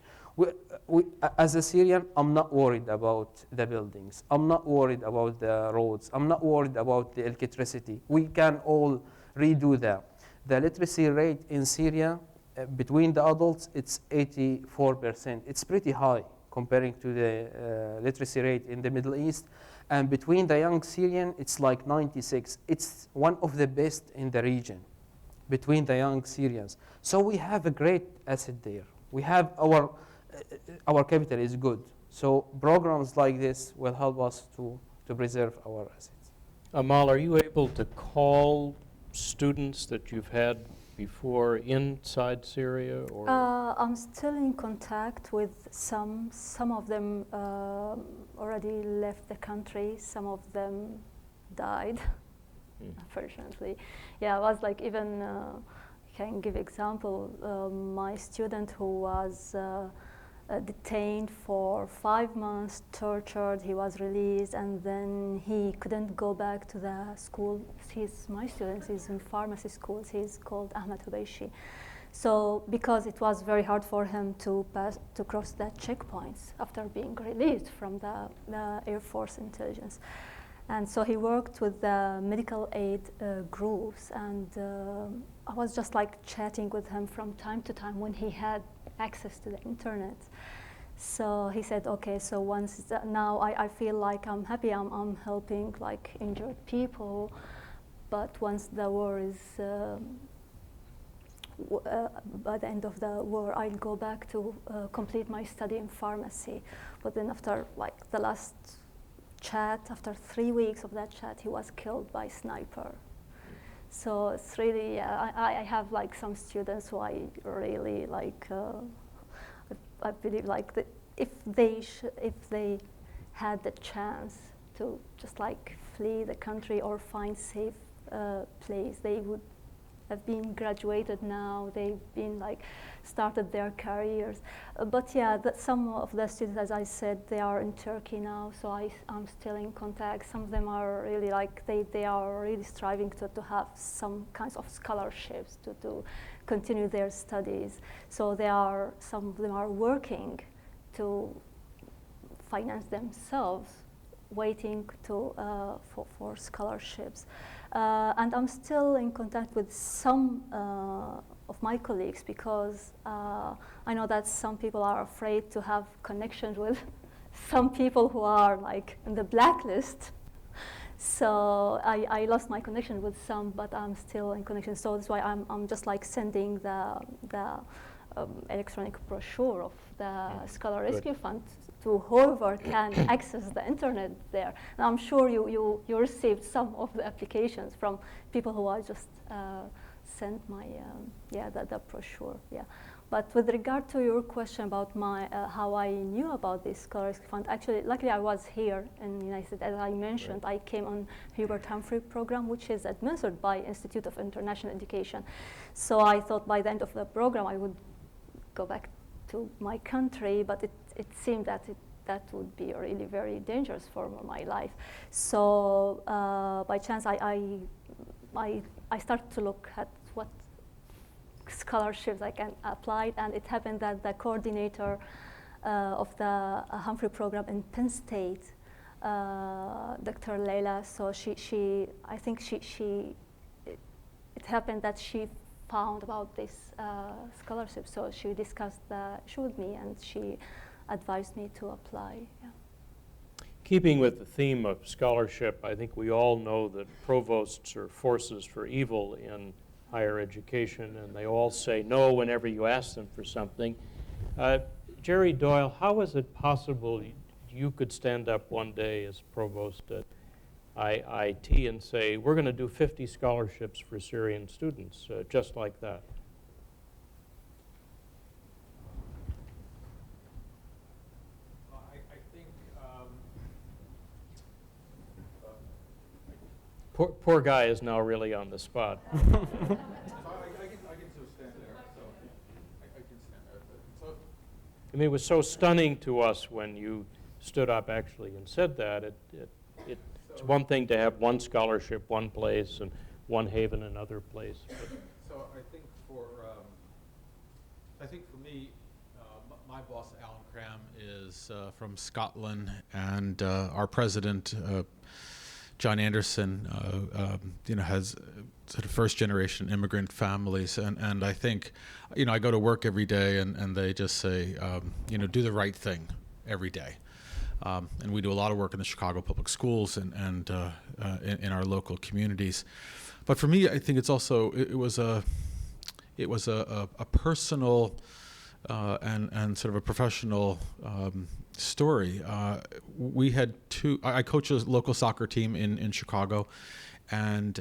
As a Syrian, I'm not worried about the buildings. I'm not worried about the roads. I'm not worried about the electricity. We can all redo that. The literacy rate in Syria, between the adults, it's 84%. It's pretty high comparing to the literacy rate in the Middle East. And between the young Syrian, it's like 96. It's one of the best in the region between the young Syrians. So we have a great asset there. We have our capital is good. So programs like this will help us to preserve our assets. Amal, are you able to call students that you've had before inside Syria? Or I'm still in contact with some. Some of them already left the country. Some of them died, unfortunately. Yeah, I was like even, can give example, my student who was detained for 5 months, tortured, he was released, and then he couldn't go back to the school. My student is in pharmacy schools. He's called Ahmed Hubayshi. So because it was very hard for him to cross the checkpoints after being released from the Air Force intelligence. And so he worked with the medical aid groups, and I was just like chatting with him from time to time when he had access to the internet. So he said, okay, so now I feel like I'm happy, I'm helping like injured people, but once the war is, by the end of the war, I'll go back to complete my study in pharmacy. But then after like the last chat, after 3 weeks of that chat, he was killed by sniper. So it's really, I have like some students who I really like, I believe like that if they had the chance to just like flee the country or find safe place, they would have been graduated now. They've been like started their careers. But yeah, some of the students, as I said, they are in Turkey now, so I'm still in contact. Some of them are really like, they are really striving to have some kinds of scholarships to continue their studies. So some of them are working to finance themselves, waiting for scholarships. And I'm still in contact with some of my colleagues because I know that some people are afraid to have connections with some people who are like in the blacklist. So I lost my connection with some, but I'm still in connection. So that's why I'm just like sending the electronic brochure of the Scholar Rescue Fund to whoever can access the internet there. And I'm sure you received some of the applications from people who I just sent my the brochure. Yeah, But with regard to your question about my how I knew about this scholarship fund, actually, luckily I was here in the United States. As I mentioned, I came on Hubert Humphrey program, which is administered by Institute of International Education. So I thought by the end of the program I would go back to my country, but it seemed that that would be really very dangerous for my life. So by chance I started to look at what scholarships I can apply, and it happened that the coordinator of the Humphrey program in Penn State, Dr. Leila, so I think it happened that she found about this scholarship, so she discussed the issue with me and she advised me to apply. Yeah. Keeping with the theme of scholarship, I think we all know that provosts are forces for evil in higher education, and they all say no whenever you ask them for something. Jerry Doyle, how is it possible you could stand up one day as provost at IIT and say, we're going to do 50 scholarships for Syrian students, just like that? I think Poor guy is now really on the spot. so I can still stand there. So I can stand there. So I mean, it was so stunning to us when you stood up actually and said that. It's one thing to have one scholarship, one place, and one haven, another place. So I think for me, my boss, Alan Cram, is from Scotland, and our president, John Anderson, has sort of first-generation immigrant families, and I think, I go to work every day, and they just say, do the right thing every day. And we do a lot of work in the Chicago public schools and in our local communities. But for me, I think it's also it was a personal and sort of a professional story. We had I coach a local soccer team in Chicago, and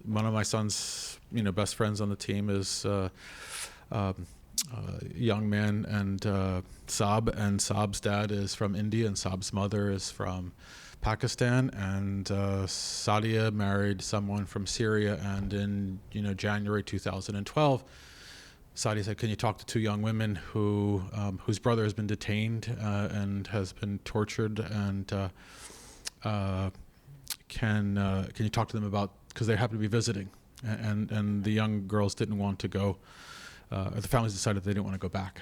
one of my son's best friends on the team is young man, and Saab, and Saab's dad is from India, and Saab's mother is from Pakistan, and Sadia married someone from Syria, and in January 2012, Sadia said, can you talk to two young women whose brother has been detained and has been tortured, and can you talk to them about, because they happen to be visiting, and the young girls didn't want to go. The families decided they didn't want to go back.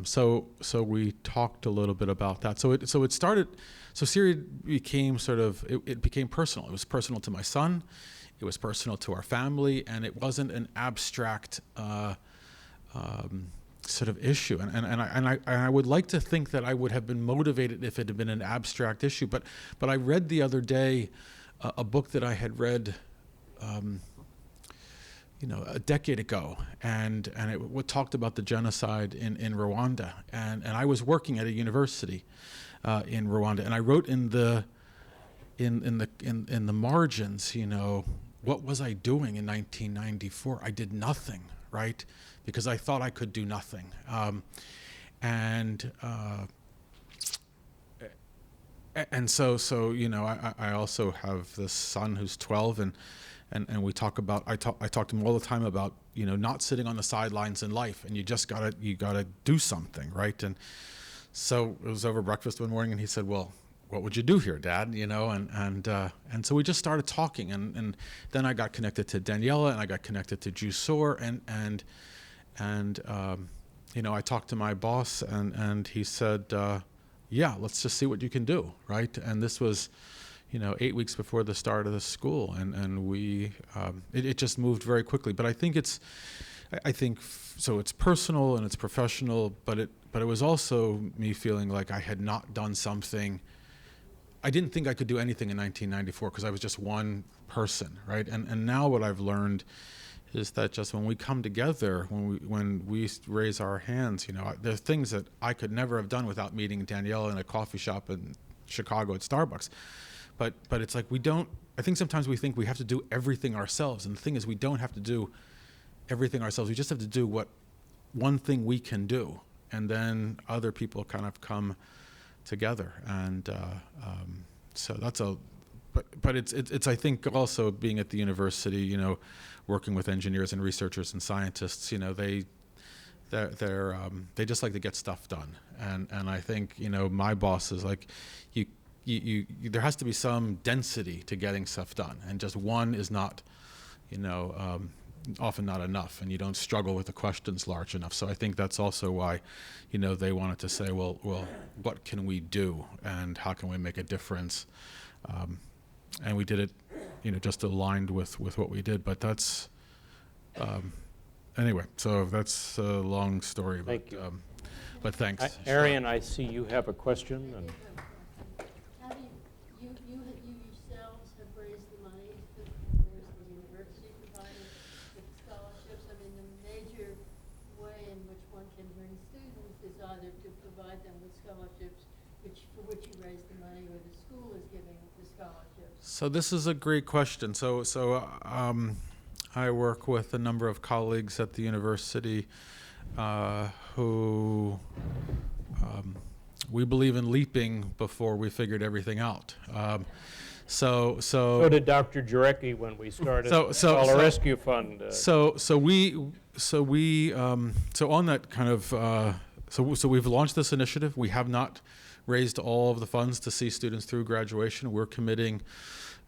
So we talked a little bit about that. So it started. So Syria became it became personal. It was personal to my son. It was personal to our family, and it wasn't an abstract sort of issue. And I would like to think that I would have been motivated if it had been an abstract issue. But I read the other day a book that I had read. A decade ago, and it talked about the genocide in Rwanda, and I was working at a university in Rwanda, and I wrote in the margins, what was I doing in 1994? I did nothing, right? Because I thought I could do nothing, and so I also have this son who's 12, and we talk about, I talk to him all the time about, not sitting on the sidelines in life, and you gotta do something, right? And so it was over breakfast one morning, and he said, well, what would you do here, Dad? And so we just started talking, and then I got connected to Daniela, and I got connected to Jusor, and I talked to my boss, and he said, yeah, let's just see what you can do, right? And this was 8 weeks before the start of the school, and we it just moved very quickly. But I think it's personal and it's professional, but it was also me feeling like I had not done something. I didn't think I could do anything in 1994 because I was just one person, right? And now what I've learned is that just when we come together, when we raise our hands, there are things that I could never have done without meeting Daniela in a coffee shop in Chicago at Starbucks. But it's like I think sometimes we think we have to do everything ourselves, and the thing is we don't have to do everything ourselves. We just have to do what one thing we can do, and then other people kind of come together. And so that's but it's I think also being at the university, you know, working with engineers and researchers and scientists, you know, they just like to get stuff done. And I think, you know, my boss is like, there has to be some density to getting stuff done, and just one is not, you know, often not enough, and you don't struggle with the questions large enough. So I think that's also why, you know, they wanted to say, well, what can we do, and how can we make a difference? And we did it, you know, just aligned with what we did. But that's anyway. So that's a long story. Thank you. But thanks. Arian, I see you have a question. And How do you yourselves have raised the money? There's the university provided with scholarships. I mean, the major way in which one can bring students is either to provide them with scholarships, for which you raise the money, or the school is giving the scholarships. So this is a great question. So I work with a number of colleagues at the university who we believe in leaping before we figured everything out. So did Dr. Jarecki when we started the Scholar Rescue Fund. So on that kind of so we've launched this initiative. We have not raised all of the funds to see students through graduation. We're committing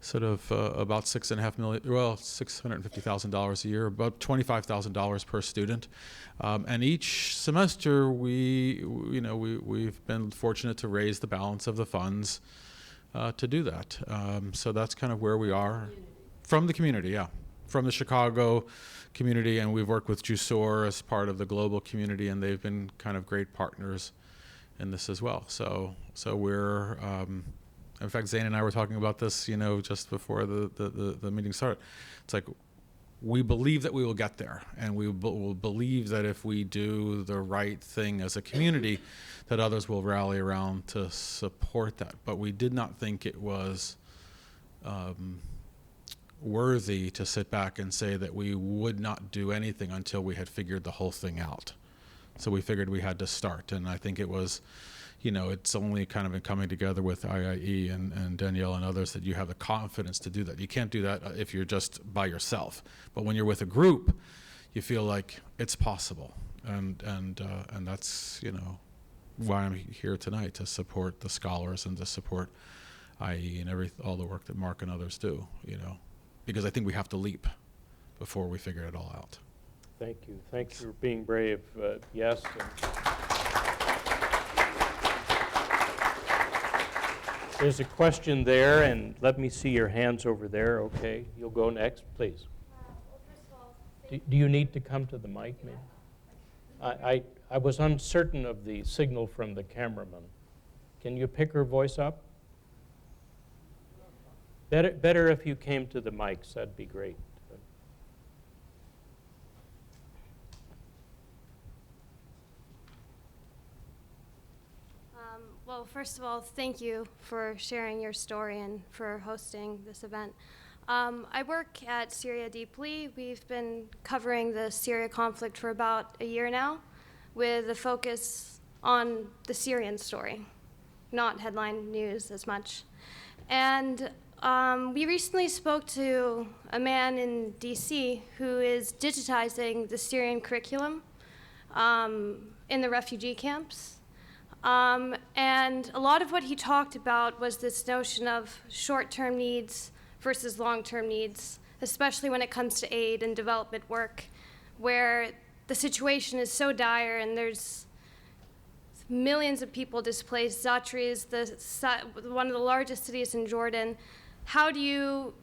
sort of about $650,000 a year, about $25,000 per student, and each semester we've been fortunate to raise the balance of the funds to do that. So that's kind of where we are from the community, yeah, from the Chicago community, and we've worked with Jusor as part of the global community, and they've been kind of great partners in this as well. So we're. In fact, Zane and I were talking about this, you know, just before the meeting started. It's like, we believe that we will get there, and we will believe that if we do the right thing as a community, that others will rally around to support that. But we did not think it was worthy to sit back and say that we would not do anything until we had figured the whole thing out. So we figured we had to start, and I think it was, you know, it's only kind of been coming together with IIE and Danielle and others that you have the confidence to do that. You can't do that if you're just by yourself. But when you're with a group, you feel like it's possible. And that's, you know, why I'm here tonight, to support the scholars and to support IIE and all the work that Mark and others do, you know, because I think we have to leap before we figure it all out. Thank you. Thank you for being brave. Yes. There's a question there, and let me see your hands over there. Okay, you'll go next, please. Well, first of all, Do you need to come to the mic, maybe? I was uncertain of the signal from the cameraman. Can you pick her voice up? Better if you came to the mics, that'd be great. Well, first of all, thank you for sharing your story and for hosting this event. I work at Syria deeply. We've been covering the Syria conflict for about a year now, with a focus on the Syrian story, not headline news as much. And we recently spoke to a man in DC who is digitizing the Syrian curriculum in the refugee camps. And a lot of what he talked about was this notion of short-term needs versus long-term needs, especially when it comes to aid and development work, where the situation is so dire and there's millions of people displaced. Zatri is one of the largest cities in Jordan. How do you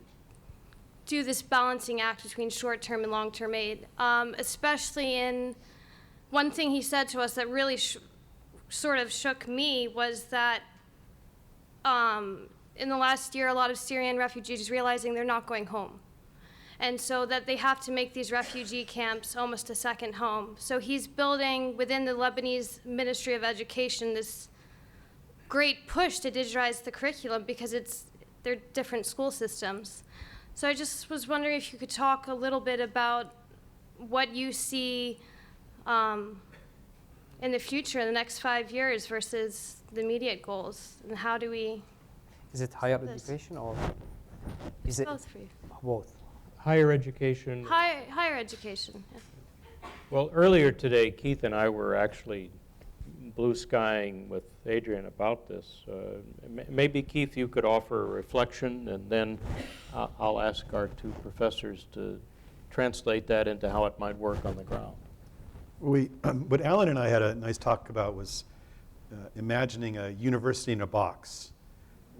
do this balancing act between short-term and long-term aid? Especially in one thing he said to us that really sort of shook me was that in the last year, a lot of Syrian refugees realizing they're not going home. And so that they have to make these refugee camps almost a second home. So he's building within the Lebanese Ministry of Education this great push to digitize the curriculum because they're different school systems. So I just was wondering if you could talk a little bit about what you see in the future, in the next 5 years versus the immediate goals? And how do we, Is it higher This. education or is it both for you? both? Higher education. Higher education. Yeah. Well, earlier today, Keith and I were actually blue skying with Adrian about this. Maybe, Keith, you could offer a reflection, and then I'll ask our two professors to translate that into how it might work on the ground. What Allan and I had a nice talk about was imagining a university in a box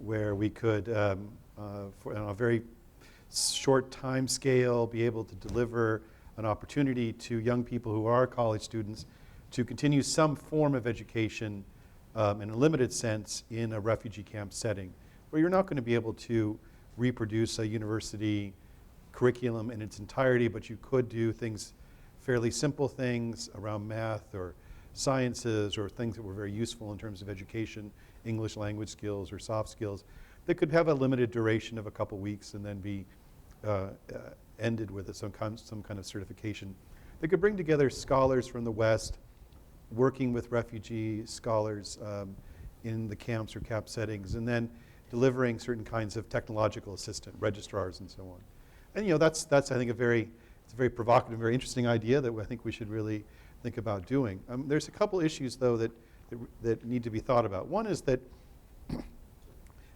where we could, on a very short time scale, be able to deliver an opportunity to young people who are college students to continue some form of education in a limited sense in a refugee camp setting, where you're not going to be able to reproduce a university curriculum in its entirety, but you could do things, fairly simple things around math or sciences or things that were very useful in terms of education, English language skills or soft skills, that could have a limited duration of a couple weeks and then be ended with some kind of certification. They could bring together scholars from the West, working with refugee scholars in the camps or CAP settings, and then delivering certain kinds of technological assistant, registrars and so on. And that's I think it's a very provocative, very interesting idea that I think we should really think about doing. There's a couple issues though that need to be thought about. One is that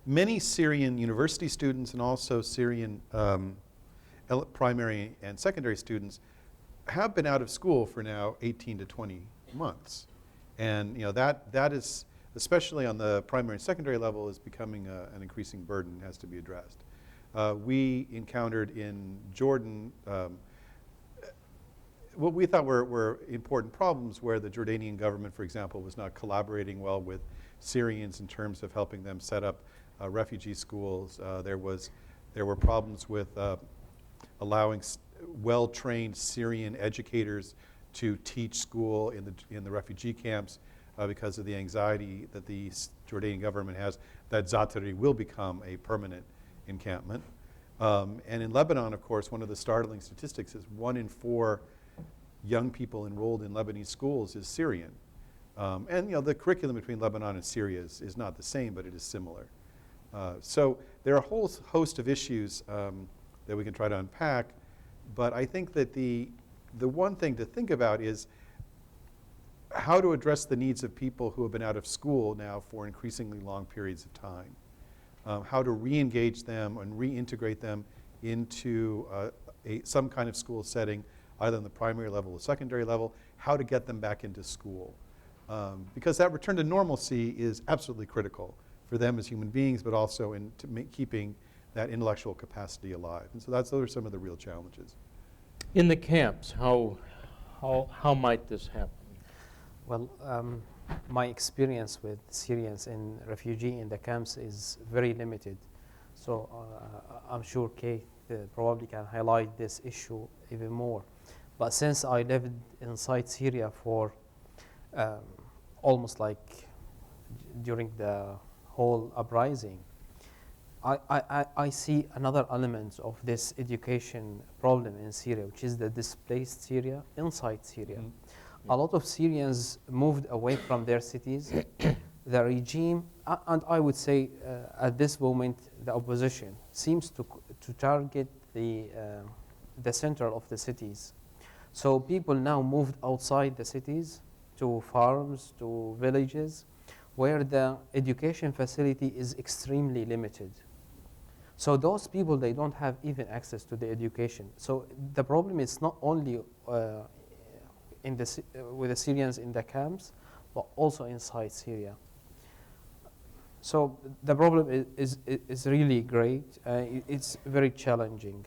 many Syrian university students and also Syrian primary and secondary students have been out of school for now 18 to 20 months. And that is, especially on the primary and secondary level, is becoming an increasing burden and has to be addressed. We encountered in Jordan what we thought were important problems where the Jordanian government, for example, was not collaborating well with Syrians in terms of helping them set up refugee schools. There were problems with allowing well-trained Syrian educators to teach school in the refugee camps because of the anxiety that the Jordanian government has that Zaatari will become a permanent encampment. And in Lebanon, of course, one of the startling statistics is 1 in 4 young people enrolled in Lebanese schools is Syrian. And the curriculum between Lebanon and Syria is not the same, but it is similar. So there are a whole host of issues that we can try to unpack, but I think that the one thing to think about is how to address the needs of people who have been out of school now for increasingly long periods of time. How to re-engage them and reintegrate them into some kind of school setting, either on the primary level or secondary level, how to get them back into school. Because that return to normalcy is absolutely critical for them as human beings, but also in keeping that intellectual capacity alive. And so those are some of the real challenges. In the camps, how might this happen? Well, my experience with Syrians and refugee in the camps is very limited. So I'm sure Kate probably can highlight this issue even more. But since I lived inside Syria for almost like during the whole uprising, I see another element of this education problem in Syria, which is the displaced Syria inside Syria. Mm-hmm. A lot of Syrians moved away from their cities. The regime, and I would say at this moment, the opposition seems to target the center of the cities. So people now moved outside the cities to farms, to villages, where the education facility is extremely limited. So those people, they don't have even access to the education. So the problem is not only with the Syrians in the camps, but also inside Syria. So the problem is really great. It's very challenging.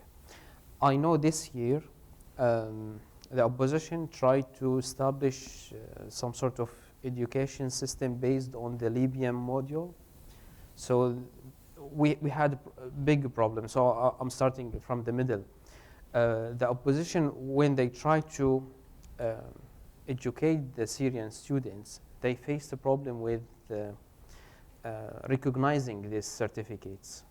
I know this year the opposition tried to establish some sort of education system based on the Libyan module. So we had a big problem. So I'm starting from the middle. The opposition, when they try to educate the Syrian students, they faced a problem with recognizing these certificates,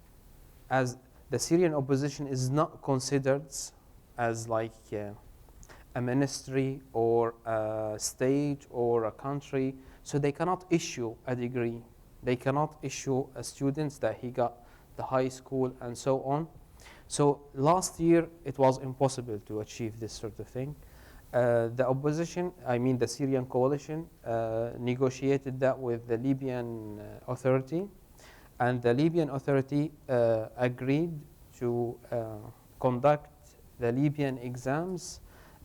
as the Syrian opposition is not considered as like a ministry or a state or a country, so they cannot issue a degree. They cannot issue a students that he got the high school and so on. So last year, it was impossible to achieve this sort of thing. The opposition, I mean the Syrian coalition, negotiated that with the Libyan authority, and the Libyan authority agreed to conduct the Libyan exams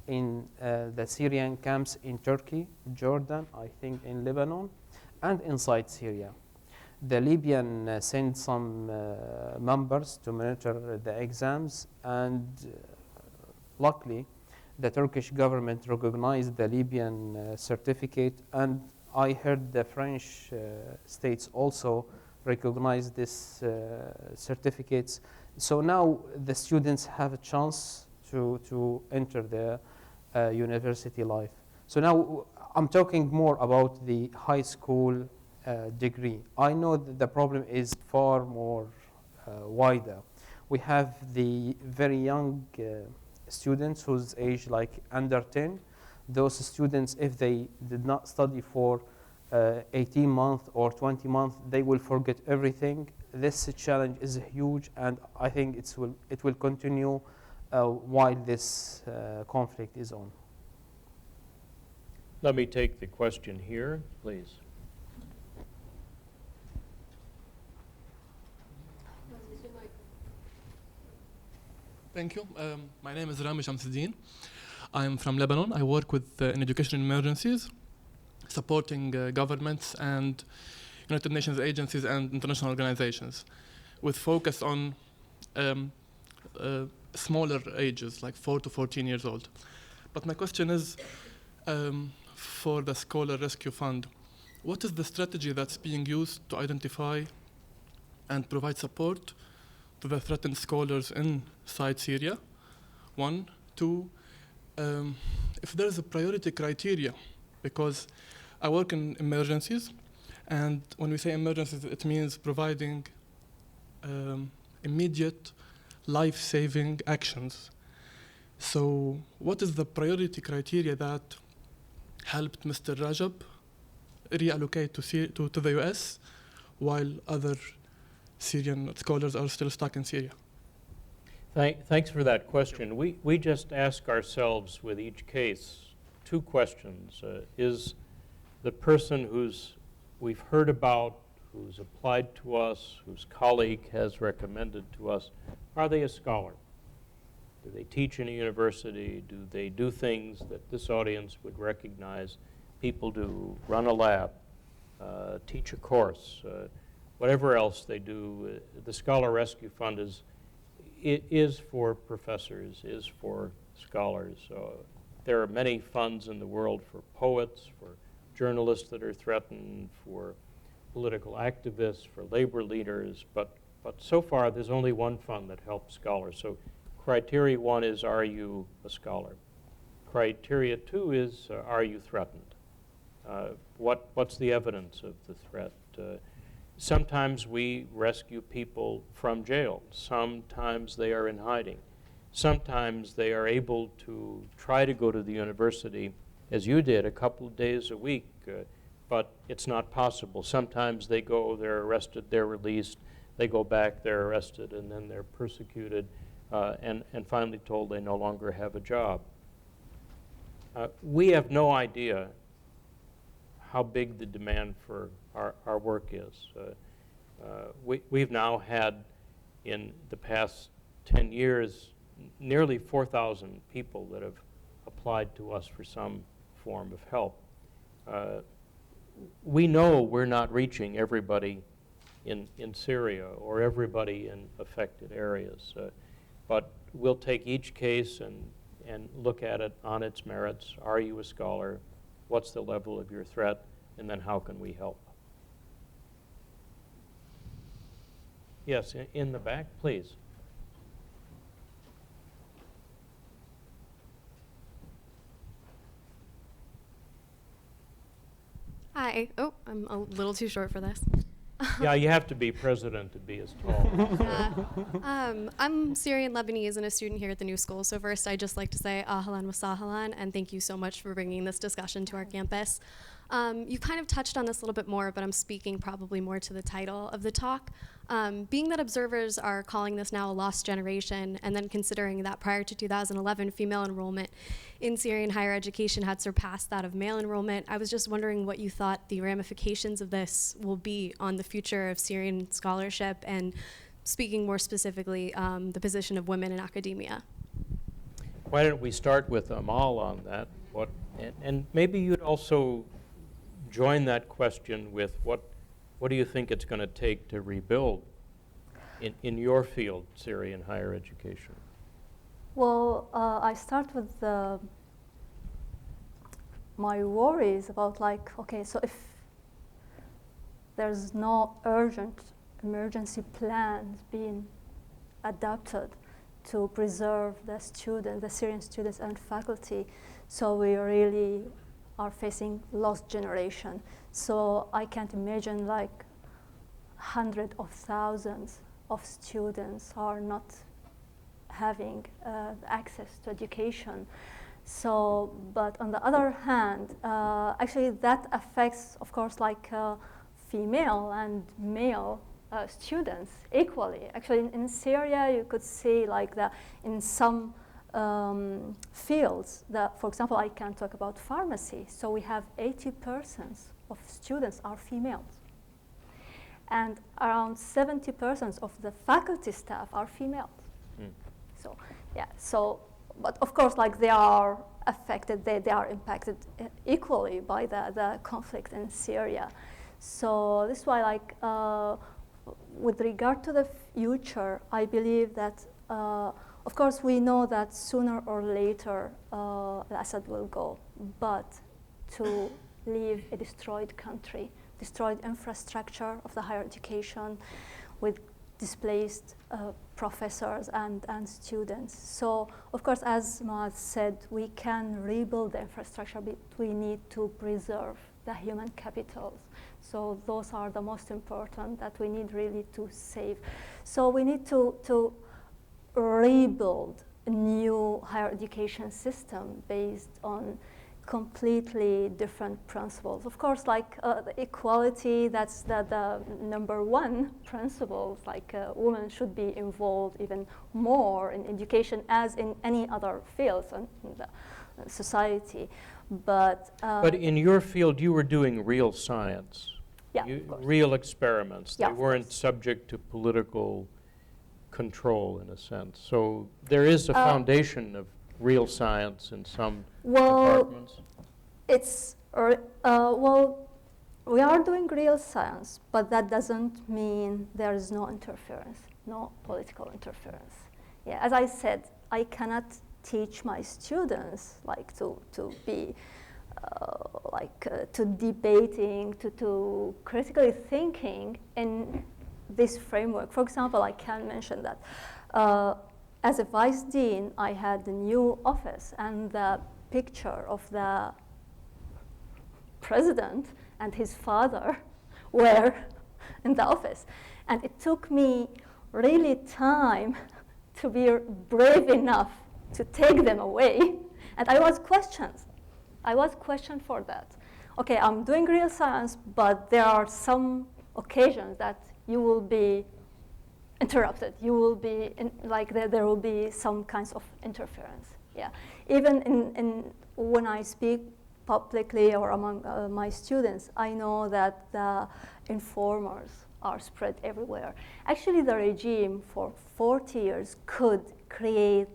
in the Syrian camps in Turkey, Jordan, I think in Lebanon, and inside Syria. The Libyan sent some members to monitor the exams, and luckily, the Turkish government recognized the Libyan certificate, and I heard the French states also recognize this certificates. So now the students have a chance to enter the university life. So now I'm talking more about the high school degree. I know that the problem is far more wider. We have the very young students whose age like under 10. Those students, if they did not study for 18 months or 20 months, they will forget everything. This challenge is huge, and I think it will continue while this conflict is on. Let me take the question here, please. Thank you. My name is Rami Shamsuddin. I'm from Lebanon. I work with in education emergencies, supporting governments and United Nations agencies and international organizations, with focus on smaller ages, like 4 to 14 years old. But my question is, for the Scholar Rescue Fund, what is the strategy that's being used to identify and provide support to the threatened scholars inside Syria? 1, 2, if there is a priority criteria, because I work in emergencies, and when we say emergencies, it means providing immediate life-saving actions. So what is the priority criteria that helped Mr. Rajab reallocate to the US while other Syrian scholars are still stuck in Syria? Thanks for that question. We just ask ourselves with each case 2 questions. Is the person we've heard about, who's applied to us, whose colleague has recommended to us, are they a scholar? Do they teach in a university? Do they do things that this audience would recognize people do, run a lab, teach a course, whatever else they do? The Scholar Rescue Fund is for professors, is for scholars. There are many funds in the world for poets, for journalists that are threatened, for political activists, for labor leaders, but so far there's only one fund that helps scholars. So criteria 1 is, are you a scholar? Criteria 2 is, are you threatened? What's the evidence of the threat? Sometimes we rescue people from jail. Sometimes they are in hiding. Sometimes they are able to try to go to the university, as you did, a couple of days a week, but it's not possible. Sometimes they go, they're arrested, they're released, they go back, they're arrested, and then they're persecuted, and finally told they no longer have a job. We have no idea how big the demand for our work is. We've now had, in the past 10 years, nearly 4,000 people that have applied to us for some form of help. We know we're not reaching everybody in Syria or everybody in affected areas, but we'll take each case and look at it on its merits. Are you a scholar? What's the level of your threat? And then how can we help? Yes, in the back, please. Hi. Oh, I'm a little too short for this. Yeah, you have to be president to be as tall. I'm Syrian Lebanese and a student here at the New School. So first, I'd just like to say ahlan wa sahlan, and thank you so much for bringing this discussion to our campus. You kind of touched on this a little bit more, but I'm speaking probably more to the title of the talk. Being that observers are calling this now a lost generation, and then considering that prior to 2011, female enrollment in Syrian higher education had surpassed that of male enrollment, I was just wondering what you thought the ramifications of this will be on the future of Syrian scholarship, and speaking more specifically, the position of women in academia. Why don't we start with Amal on that? And maybe you'd also join that question with what do you think it's going to take to rebuild in your field, Syrian higher education? Well, I start with my worries about okay, so if there's no urgent emergency plans being adopted to preserve the students, the Syrian students and faculty, so we really are facing lost generation. So I can't imagine hundreds of thousands of students are not having access to education. So, but on the other hand, actually that affects, of course, female and male students equally. Actually, in Syria, you could see in some fields that, for example, I can talk about pharmacy. So we have 80% of students are females. And around 70% of the faculty staff are females. So, yeah, but of course, they are affected, they are impacted equally by the conflict in Syria. So this is why, with regard to the future, I believe that, of course, we know that sooner or later Assad will go, but to leave a destroyed country, destroyed infrastructure of the higher education with displaced professors and students. So, of course, as Moaath said, we can rebuild the infrastructure, but we need to preserve the human capitals. So those are the most important that we need really to save. So we need to rebuild a new higher education system based on completely different principles. Of course, the equality, that's the number one principle. Women should be involved even more in education as in any other fields in the society. But in your field, you were doing real science. Yeah, real experiments. Yeah, they weren't subject to political control in a sense. So there is a foundation of real science in some departments? We are doing real science, but that doesn't mean there is no interference, no political interference. Yeah, as I said, I cannot teach my students to be to debating, to critically thinking in this framework. For example, I can mention that as a vice dean, I had the new office, and the picture of the president and his father were in the office. And it took me really time to be brave enough to take them away. And I was questioned. I was questioned for that. Okay, I'm doing real science, but there are some occasions that you will be interrupted. You will be, there will be some kinds of interference. Yeah, even when I speak publicly or among my students, I know that the informers are spread everywhere. Actually, the regime for 40 years could create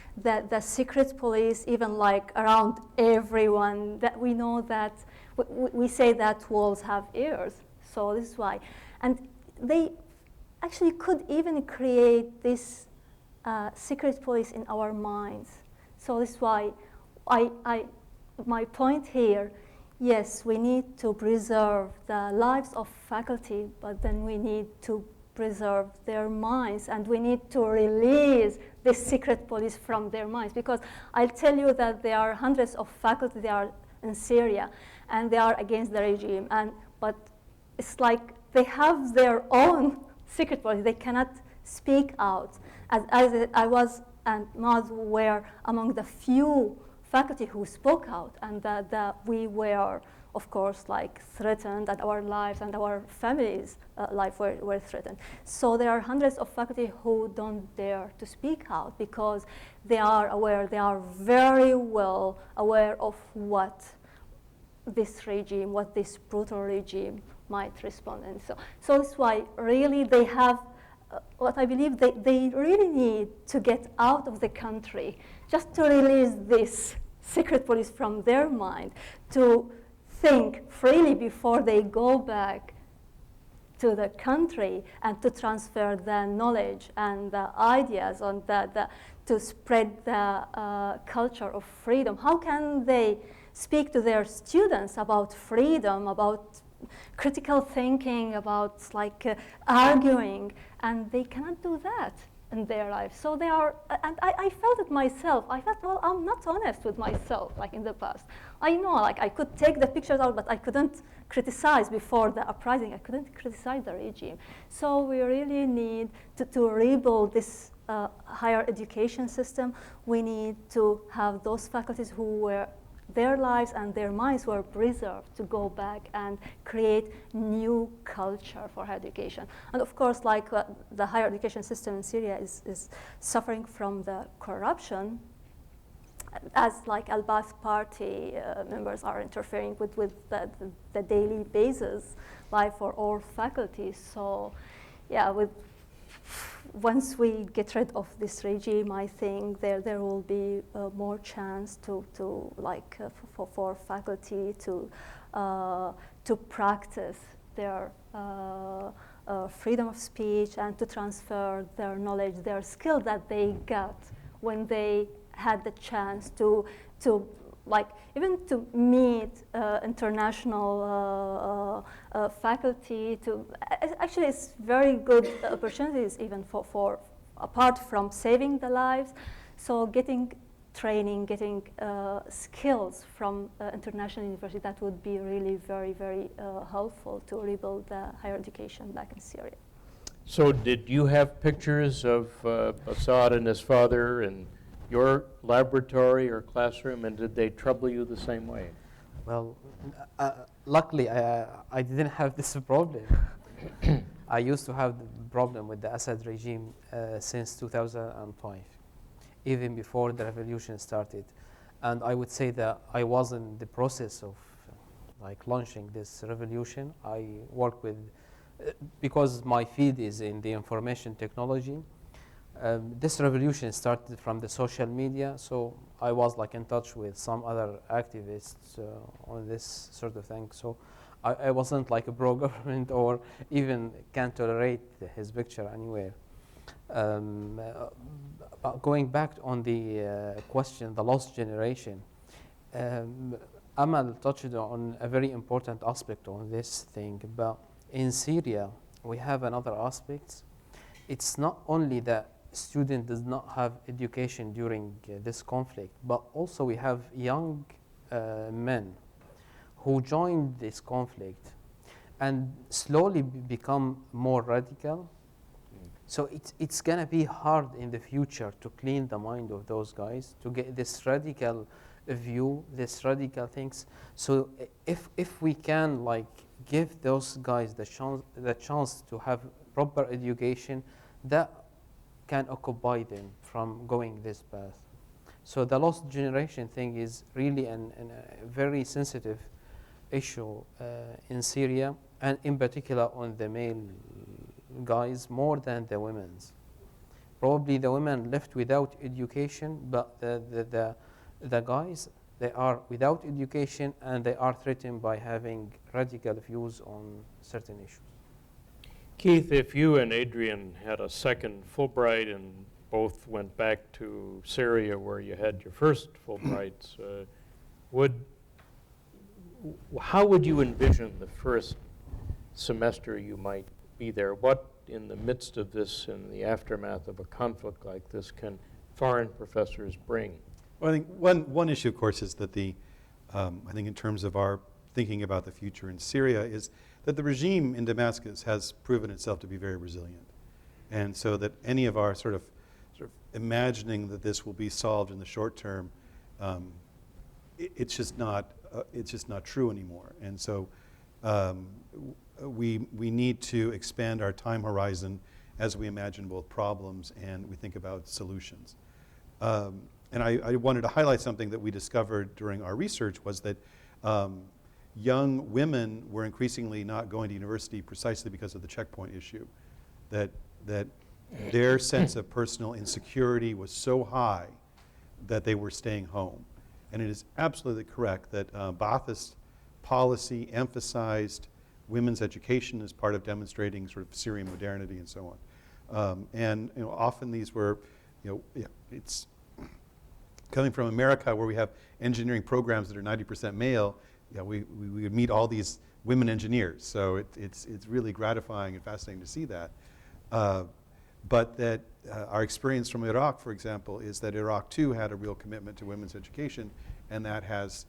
the secret police, even around everyone. That we know that we say that walls have ears. So this is why, and they actually could even create this secret police in our minds. So this is why my point here, yes, we need to preserve the lives of faculty, but then we need to preserve their minds, and we need to release this secret police from their minds, because I'll tell you that there are hundreds of faculty that are in Syria, and they are against the regime. But it's like they have their own secret policy. They cannot speak out. As I was and Moaath were among the few faculty who spoke out, and that we were, of course, like threatened, and our lives and our families' life were threatened. So there are hundreds of faculty who don't dare to speak out because they are aware, they are very well aware of what this regime, what this brutal regime might respond. And so that's why really they have, what I believe they really need to get out of the country, just to release this secret police from their mind, to think freely before they go back to the country, and to transfer the knowledge and the ideas on to spread the culture of freedom. How can they speak to their students about freedom, about critical thinking, about arguing, and they cannot do that in their life. So they are, and I felt it myself. I felt, well, I'm not honest with myself, like in the past. I know, I could take the pictures out, but I couldn't criticize before the uprising. I couldn't criticize the regime. So we really need to rebuild this higher education system. We need to have those faculties who were, their lives and their minds were preserved, to go back and create new culture for higher education. And of course, the higher education system in Syria is suffering from the corruption, as Al-Baath party members are interfering with the daily basis life for all faculty. So yeah, once we get rid of this regime, I think there will be more chance for faculty to practice their freedom of speech, and to transfer their knowledge, their skill that they got when they had the chance to even to meet international faculty. Actually, it's very good opportunities even for apart from saving the lives. So getting training, getting skills from international university, that would be really very, very helpful to rebuild the higher education back in Syria. So did you have pictures of Assad and his father in your laboratory or classroom, and did they trouble you the same way? Well, luckily, I didn't have this problem. I used to have the problem with the Assad regime since 2005, even before the revolution started. And I would say that I was in the process of launching this revolution. I work with, because my field is in the information technology, this revolution started from the social media, so I was in touch with some other activists on this sort of thing. So I wasn't a pro-government, or even can't tolerate his picture anywhere. Going back on the question, the lost generation, Amal touched on a very important aspect on this thing, but in Syria, we have another aspect. It's not only that student does not have education during this conflict, but also we have young men who joined this conflict and slowly become more radical. So it's gonna be hard in the future to clean the mind of those guys, to get this radical view, this radical things. So if we can give those guys the chance to have proper education, that can occupy them from going this path. So the lost generation thing is really a very sensitive issue in Syria, and in particular on the male guys more than the women's. Probably the women left without education, but the guys, they are without education, and they are threatened by having radical views on certain issues. Keith, if you and Adrian had a second Fulbright and both went back to Syria where you had your first Fulbrights, how would you envision the first semester you might be there? What, in the midst of this, in the aftermath of a conflict like this, can foreign professors bring? Well, I think one issue, of course, is that I think in terms of our thinking about the future in Syria is that the regime in Damascus has proven itself to be very resilient. And so that any of our sort of imagining that this will be solved in the short term, it's just not true anymore. And so we need to expand our time horizon as we imagine both problems and we think about solutions. And I wanted to highlight something that we discovered during our research was that young women were increasingly not going to university precisely because of the checkpoint issue. That their sense of personal insecurity was so high that they were staying home. And it is absolutely correct that Ba'athist policy emphasized women's education as part of demonstrating sort of Syrian modernity and so on. And often these were, it's coming from America where we have engineering programs that are 90% male, we would meet all these women engineers. So it's really gratifying and fascinating to see that. But that our experience from Iraq, for example, is that Iraq too had a real commitment to women's education, and that has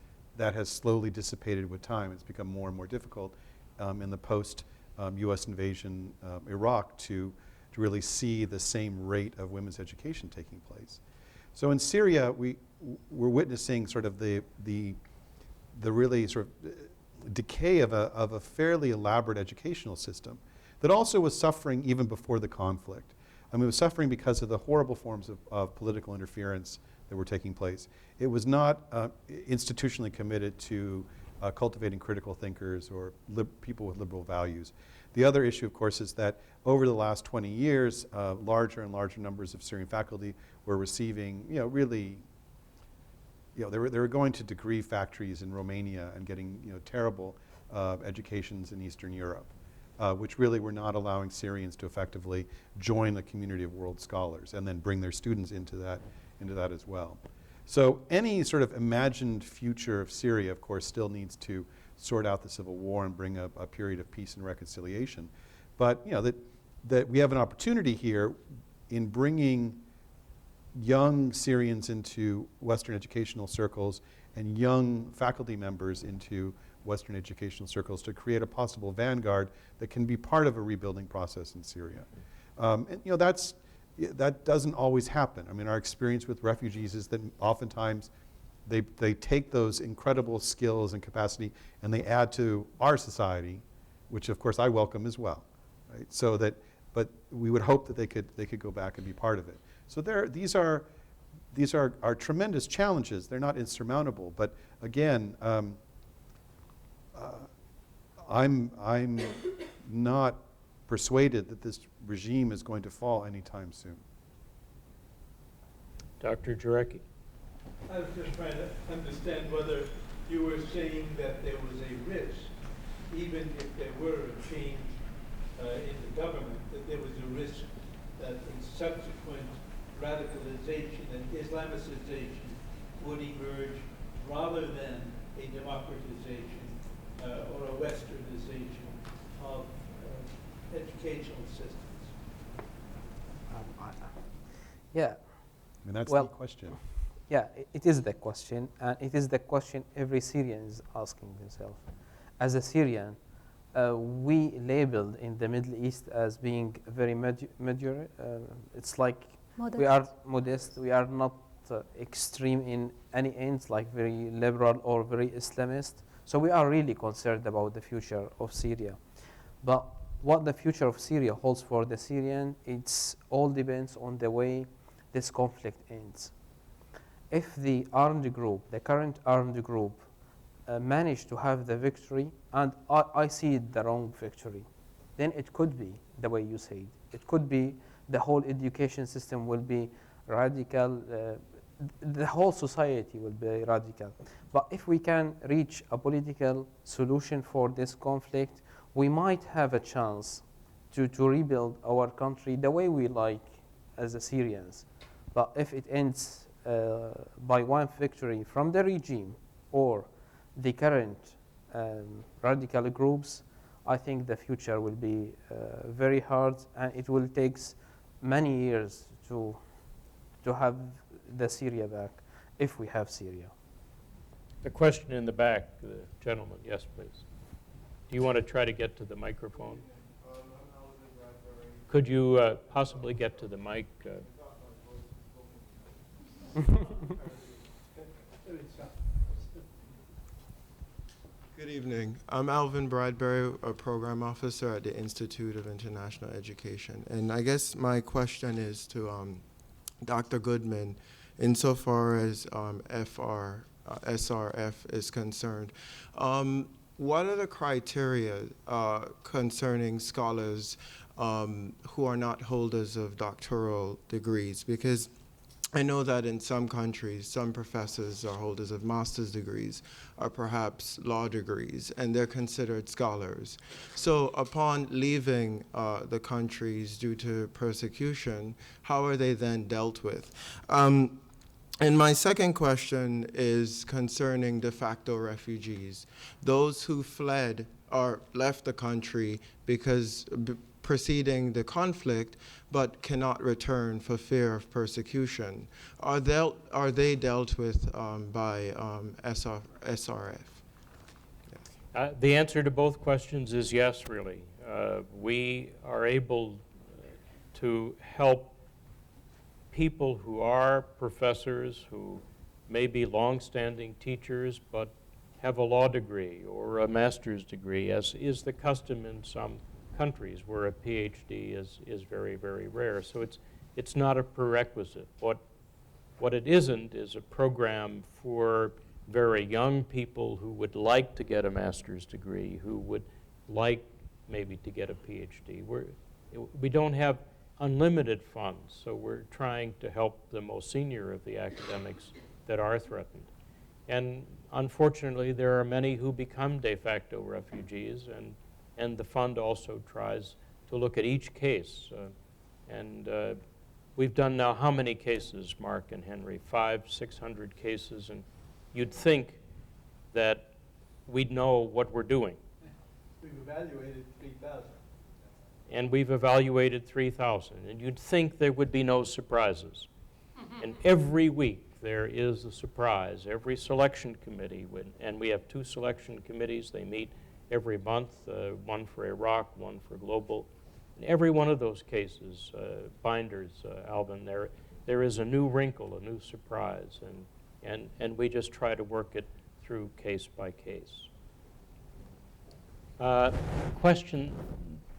slowly dissipated with time. It's become more and more difficult in the post-U.S. invasion Iraq to really see the same rate of women's education taking place. So in Syria, we're witnessing sort of the really sort of decay of a fairly elaborate educational system that also was suffering even before the conflict. I mean, it was suffering because of the horrible forms of political interference that were taking place. It was not institutionally committed to cultivating critical thinkers or people with liberal values. The other issue, of course, is that over the last 20 years, larger and larger numbers of Syrian faculty were receiving, really, they were going to degree factories in Romania and getting, terrible educations in Eastern Europe, which really were not allowing Syrians to effectively join the community of world scholars and then bring their students into that as well. So any sort of imagined future of Syria, of course, still needs to sort out the civil war and bring a period of peace and reconciliation. But that we have an opportunity here in bringing young Syrians into Western educational circles and young faculty members into Western educational circles to create a possible vanguard that can be part of a rebuilding process in Syria. That doesn't always happen. I mean, our experience with refugees is that oftentimes they take those incredible skills and capacity and they add to our society, which of course I welcome as well, right? So that, but we would hope that they could go back and be part of it. So these are tremendous challenges. They're not insurmountable, but again, I'm not persuaded that this regime is going to fall anytime soon. Dr. Jarecki. I was just trying to understand whether you were saying that there was a risk, even if there were a change in the government, that there was a risk that in subsequent radicalization and Islamicization would emerge rather than a democratization or a westernization of educational systems. Yeah. And that's Well, the question. Yeah, it is the question, and it is the question every Syrian is asking themselves. As a Syrian, we labeled in the Middle East as being very moderate. It's like we are modest. We are not extreme in any ends, like very liberal or very Islamist. So we are really concerned about the future of Syria. But what the future of Syria holds for the Syrian, it's all depends on the way this conflict ends. If the armed group, the current armed group, manage to have the victory, and I see it the wrong victory, then it could be the way you said. It could be the whole education system will be radical, the whole society will be radical. But if we can reach a political solution for this conflict, we might have a chance to rebuild our country the way we like as the Syrians. But if it ends by one victory from the regime or the current radical groups, I think the future will be very hard, and it will take many years to have the Syria back, if we have Syria. The question in the back, the gentleman, yes, please. Do you want to try to get to the microphone? Could you possibly get to the mic? Good evening. I'm Alvin Bradbury, a program officer at the Institute of International Education. And I guess my question is to Dr. Goodman, insofar as SRF is concerned. What are the criteria concerning scholars who are not holders of doctoral degrees? Because I know that in some countries, some professors are holders of master's degrees or perhaps law degrees, and they're considered scholars. So upon leaving the countries due to persecution, how are they then dealt with? And my second question is concerning de facto refugees, those who fled or left the country because preceding the conflict, but cannot return for fear of persecution. Are they dealt with by SRF? Yes. The answer to both questions is yes, really. We are able to help people who are professors, who may be long-standing teachers, but have a law degree or a master's degree, as is the custom in some countries where a PhD is very, very rare. So it's not a prerequisite. What it isn't is a program for very young people who would like to get a master's degree, who would like maybe to get a PhD. We don't have unlimited funds, so we're trying to help the most senior of the academics that are threatened. And unfortunately, there are many who become de facto refugees, and the fund also tries to look at each case. We've done now how many cases, Mark and Henry? 500-600 cases, and you'd think that we'd know what we're doing. We've evaluated 3,000. And we've evaluated 3,000, and you'd think there would be no surprises. And every week there is a surprise. Every selection committee, and we have 2 selection committees, they meet every month, one for Iraq, one for global. In every one of those cases, binders, Alvin, there is a new wrinkle, a new surprise, and we just try to work it through case by case. Question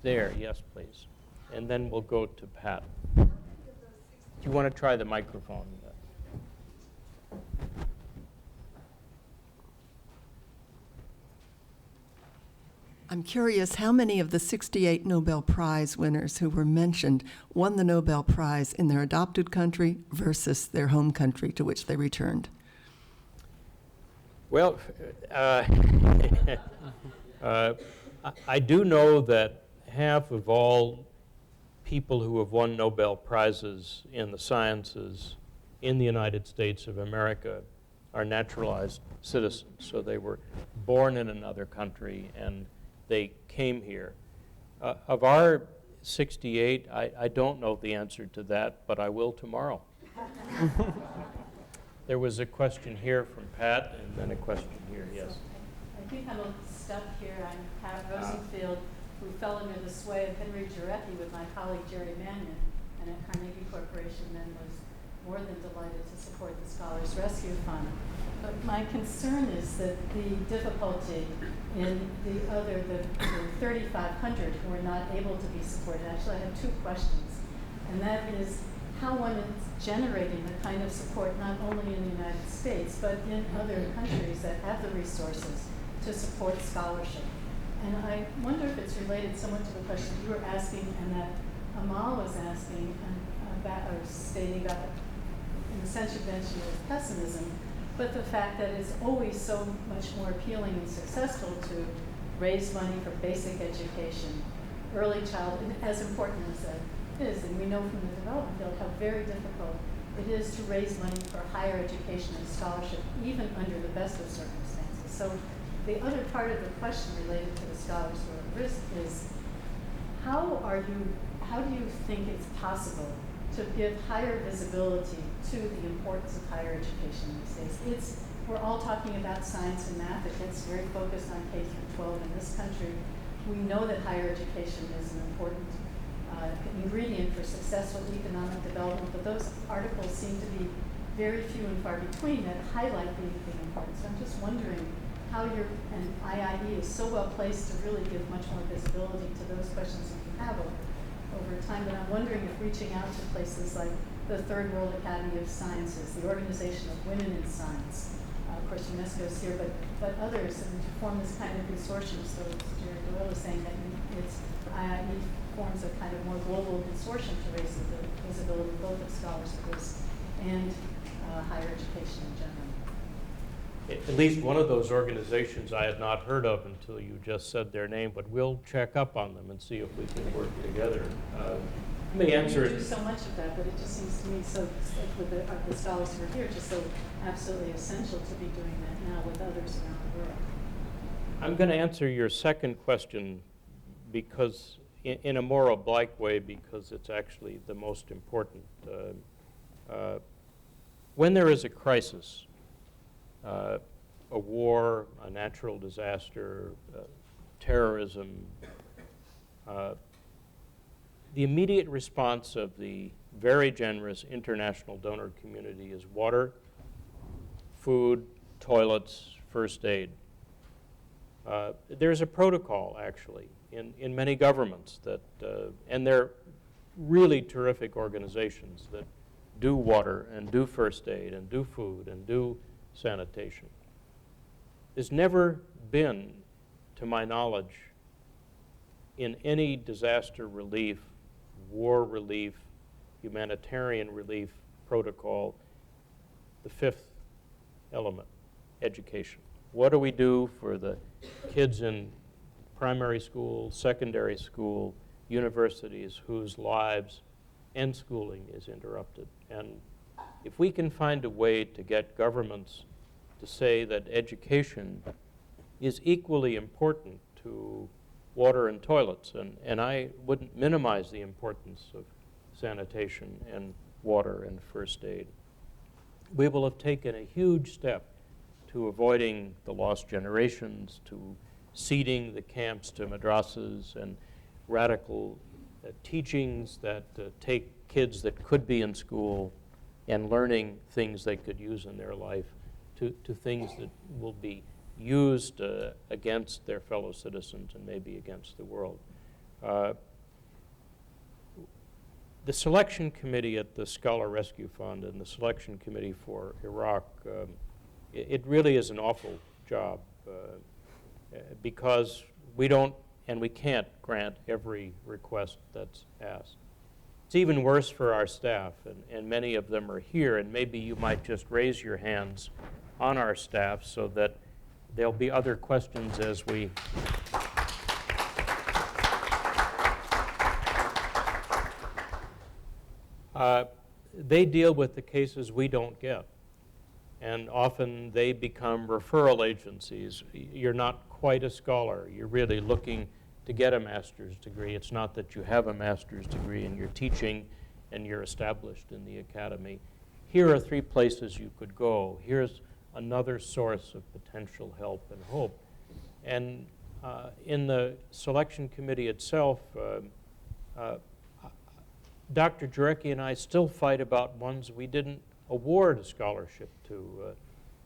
there, yes, please. And then we'll go to Pat. Do you want to try the microphone? I'm curious how many of the 68 Nobel Prize winners who were mentioned won the Nobel Prize in their adopted country versus their home country to which they returned? Well, I do know that half of all people who have won Nobel Prizes in the sciences in the United States of America are naturalized citizens. So they were born in another country and they came here. Of our 68, I don't know the answer to that, but I will tomorrow. There was a question here from Pat, and then a question here, yes. I think I'm stuck here. I'm Pat Rosenfield, who fell under the sway of Henry Jarecki with my colleague Jerry Mannion, and at Carnegie Corporation then was more than delighted to support the Scholars Rescue Fund. But my concern is that the difficulty in the 3,500 who are not able to be supported. Actually, I have 2 questions, and that is how one is generating the kind of support not only in the United States, but in other countries that have the resources to support scholarship. And I wonder if it's related somewhat to the question you were asking and that Amal was asking about, or stating about, in the sense you mentioned with pessimism, but the fact that it's always so much more appealing and successful to raise money for basic education, early childhood, as important as that is, and we know from the development field how very difficult it is to raise money for higher education and scholarship, even under the best of circumstances. So the other part of the question related to the scholars who are at risk is how do you think it's possible to give higher visibility to the importance of higher education these days? we're all talking about science and math. It gets very focused on K through 12 in this country. We know that higher education is an important ingredient for successful economic development, but those articles seem to be very few and far between that highlight the importance. So I'm just wondering how and IIE is so well placed to really give much more visibility to those questions that you have over time. But I'm wondering if reaching out to places like the Third World Academy of Sciences, the Organization of Women in Science, of course UNESCO is here, but others, and to form this kind of consortium. So Jerry Doyle is saying that IIE forms a kind of more global consortium to raise the visibility both of scholars for this and higher education in general. At least one of those organizations I had not heard of until you just said their name, but we'll check up on them and see if we can work together. Let me answer We it. do so much of that, but it just seems to me so, with the scholars who are here, just so absolutely essential to be doing that now with others around the world. I'm going to answer your second question because, in a more oblique way, because it's actually the most important. When there is a crisis, a war, a natural disaster, terrorism, the immediate response of the very generous international donor community is water, food, toilets, first aid. There's a protocol, actually, in many governments that, and they're really terrific organizations that do water and do first aid and do food and do sanitation. There's never been, to my knowledge, in any disaster relief, war relief, humanitarian relief protocol, the fifth element, education. What do we do for the kids in primary school, secondary school, universities whose lives and schooling is interrupted? And if we can find a way to get governments to say that education is equally important to water and toilets, and I wouldn't minimize the importance of sanitation and water and first aid, we will have taken a huge step to avoiding the lost generations, to seeding the camps to madrasas and radical teachings that take kids that could be in school and learning things they could use in their life to things that will be used against their fellow citizens and maybe against the world. The selection committee at the Scholar Rescue Fund and the selection committee for Iraq, it really is an awful job because we don't and we can't grant every request that's asked. It's even worse for our staff, and many of them are here, and maybe you might just raise your hands on our staff so that there'll be other questions as we they deal with the cases we don't get, and often they become referral agencies. You're not quite a scholar. You're really looking to get a master's degree. It's not that you have a master's degree and you're teaching and you're established in the academy. Here are 3 places you could go. Here's another source of potential help and hope. And in the selection committee itself, Dr. Jarecki and I still fight about ones we didn't award a scholarship to.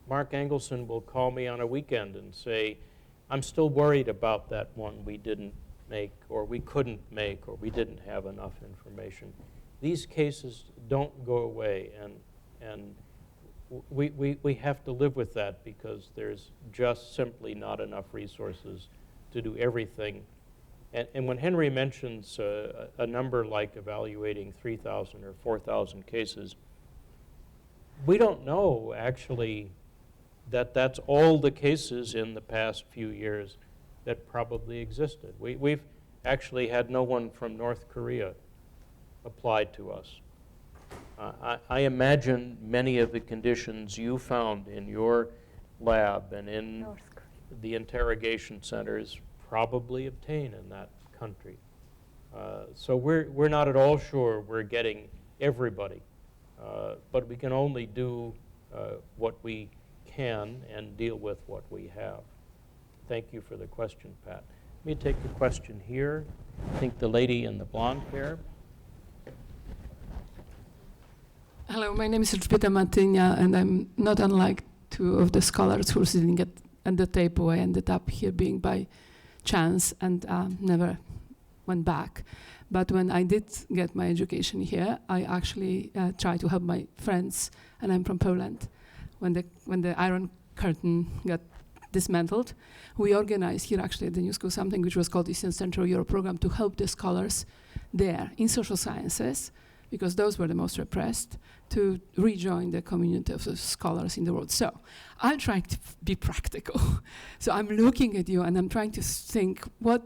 Mark Angelson will call me on a weekend and say, I'm still worried about that one we didn't make, or we couldn't make, or we didn't have enough information. These cases don't go away, and we have to live with that because there's just simply not enough resources to do everything. And when Henry mentions a number like evaluating 3,000 or 4,000 cases, we don't know actually that that's all the cases in the past few years that probably existed. We've actually had no one from North Korea apply to us. I imagine many of the conditions you found in your lab and in the interrogation centers probably obtain in that country. So we're not at all sure we're getting everybody, but we can only do what we can and deal with what we have. Thank you for the question, Pat. Let me take the question here. I think the lady in the blonde hair. Hello, my name is Elżbieta Matynia, and I'm not unlike two of the scholars who are sitting at the table. I ended up here being by chance and never went back. But when I did get my education here, I actually tried to help my friends, and I'm from Poland. When the Iron Curtain got dismantled, we organized here actually at the New School something which was called Eastern Central Europe Program to help the scholars there in social sciences, because those were the most repressed, to rejoin the community of the scholars in the world. So I'm trying to be practical. So I'm looking at you and I'm trying to think what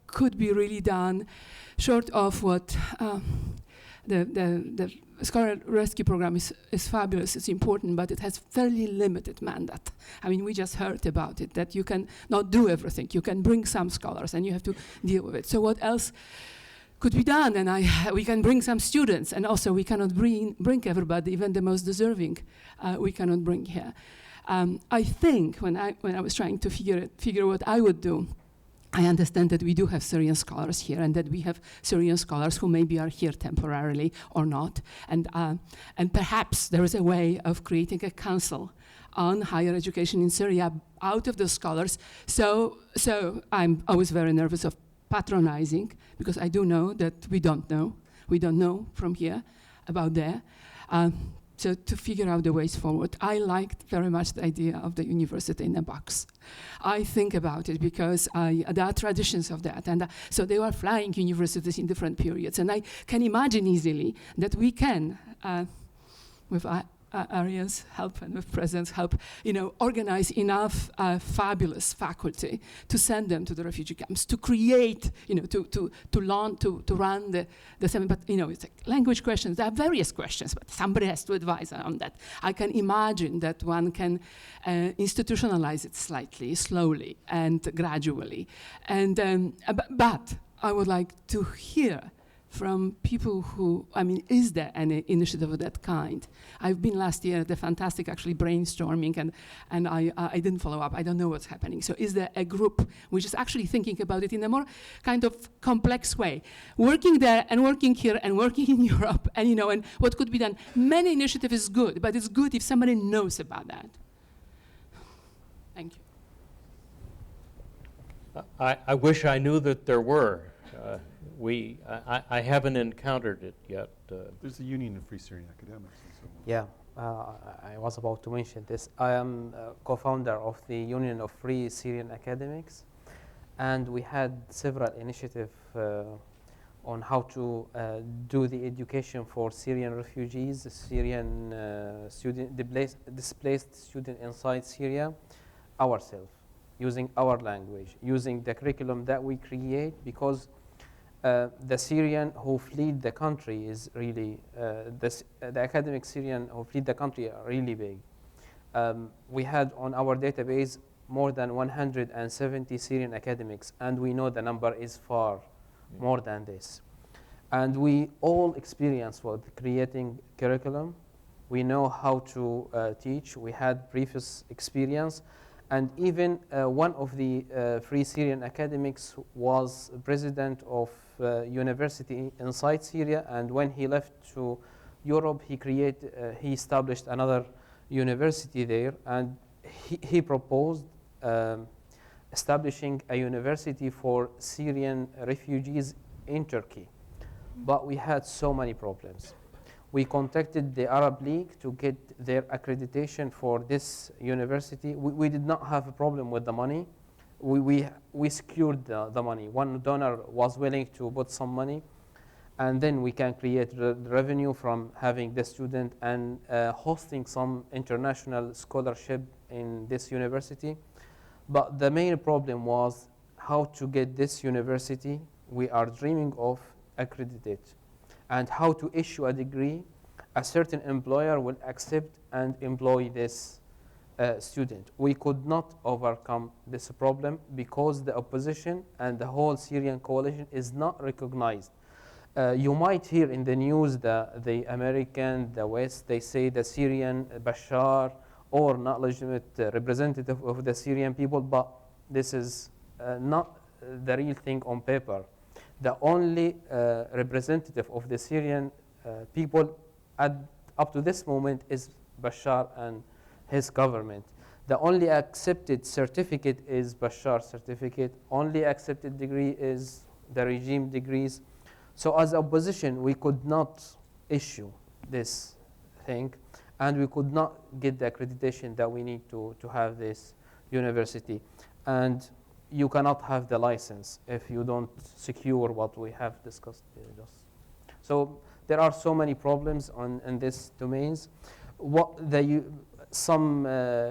could be really done short of what the Scholar Rescue Program is fabulous, it's important, but it has fairly limited mandate. I mean, we just heard about it, that you can not do everything. You can bring some scholars and you have to deal with it. So what else could be done? And we can bring some students, and also we cannot bring everybody, even the most deserving, we cannot bring here. I think when I was trying to figure what I would do, I understand that we do have Syrian scholars here, and that we have Syrian scholars who maybe are here temporarily or not. And perhaps there is a way of creating a council on higher education in Syria out of the scholars. So I'm always very nervous of patronizing, because I do know that we don't know from here about there. So to figure out the ways forward, I liked very much the idea of the university in a box. I think about it because there are traditions of that, and so they were flying universities in different periods, and I can imagine easily that we can, with Aria's help and with President's help, organize enough fabulous faculty to send them to the refugee camps, to create, to run the seminar. But it's like language questions. There are various questions, but somebody has to advise on that. I can imagine that one can institutionalize it slightly, slowly, and gradually. And but I would like to hear from people who, is there any initiative of that kind? I've been last year at the fantastic actually brainstorming, and I didn't follow up. I don't know what's happening. So is there a group which is actually thinking about it in a more kind of complex way? Working there and working here and working in Europe, and what could be done? Many initiative is good, but it's good if somebody knows about that. Thank you. I wish I knew that there were. I haven't encountered it yet. There's a Union of Free Syrian Academics and so on. Yeah, I was about to mention this. I am co-founder of the Union of Free Syrian Academics, and we had several initiatives on how to do the education for Syrian refugees, Syrian displaced students inside Syria, ourselves, using our language, using the curriculum that we create, because the Syrian who fled the country is really, the academic Syrian who fled the country are really big. We had on our database more than 170 Syrian academics, and we know the number is far more than this. And we all experience with creating curriculum. We know how to teach. We had previous experience. And even one of the Free Syrian academics was president of university inside Syria, and when he left to Europe, he established another university there, and he proposed establishing a university for Syrian refugees in Turkey. But we had so many problems. We contacted the Arab League to get their accreditation for this university. We did not have a problem with the money. We secured the money. One donor was willing to put some money, and then we can create the revenue from having the student and hosting some international scholarship in this university. But the main problem was how to get this university we are dreaming of accredited, and how to issue a degree a certain employer will accept and employ this student. We could not overcome this problem because the opposition and the whole Syrian coalition is not recognized. You might hear in the news the American, the West, they say the Syrian, Bashar, or not legitimate representative of the Syrian people, but this is not the real thing on paper. The only representative of the Syrian people up to this moment is Bashar and his government. The only accepted certificate is Bashar's certificate. Only accepted degree is the regime degrees. So as opposition, we could not issue this thing, and we could not get the accreditation that we need to have this university. And you cannot have the license if you don't secure what we have discussed just. So there are so many problems in these domains. Some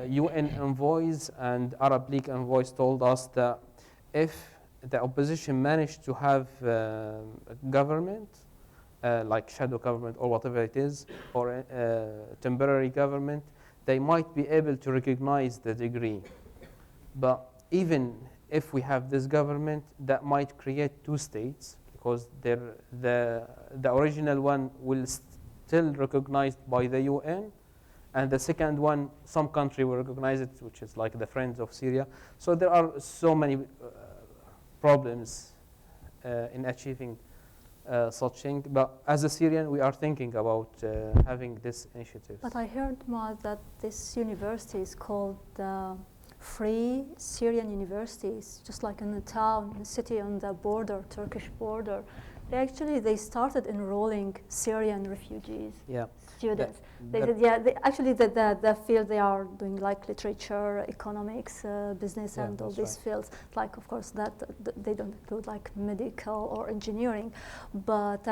UN envoys and Arab League envoys told us that if the opposition managed to have a government, like shadow government or whatever it is, or a temporary government, they might be able to recognize the degree. But even if we have this government, that might create two states, because the original one will still recognized by the UN, and the second one, some country will recognize it, which is like the Friends of Syria. So there are so many problems in achieving such thing. But as a Syrian, we are thinking about having this initiative. But I heard, Moaath, that this university is called Free Syrian Universities, just like in a town, a city on the border, Turkish border. They started enrolling Syrian refugees. Yeah. Students. The field they are doing, like literature, economics, business, and all these fields. Like, of course, that they don't include like medical or engineering. But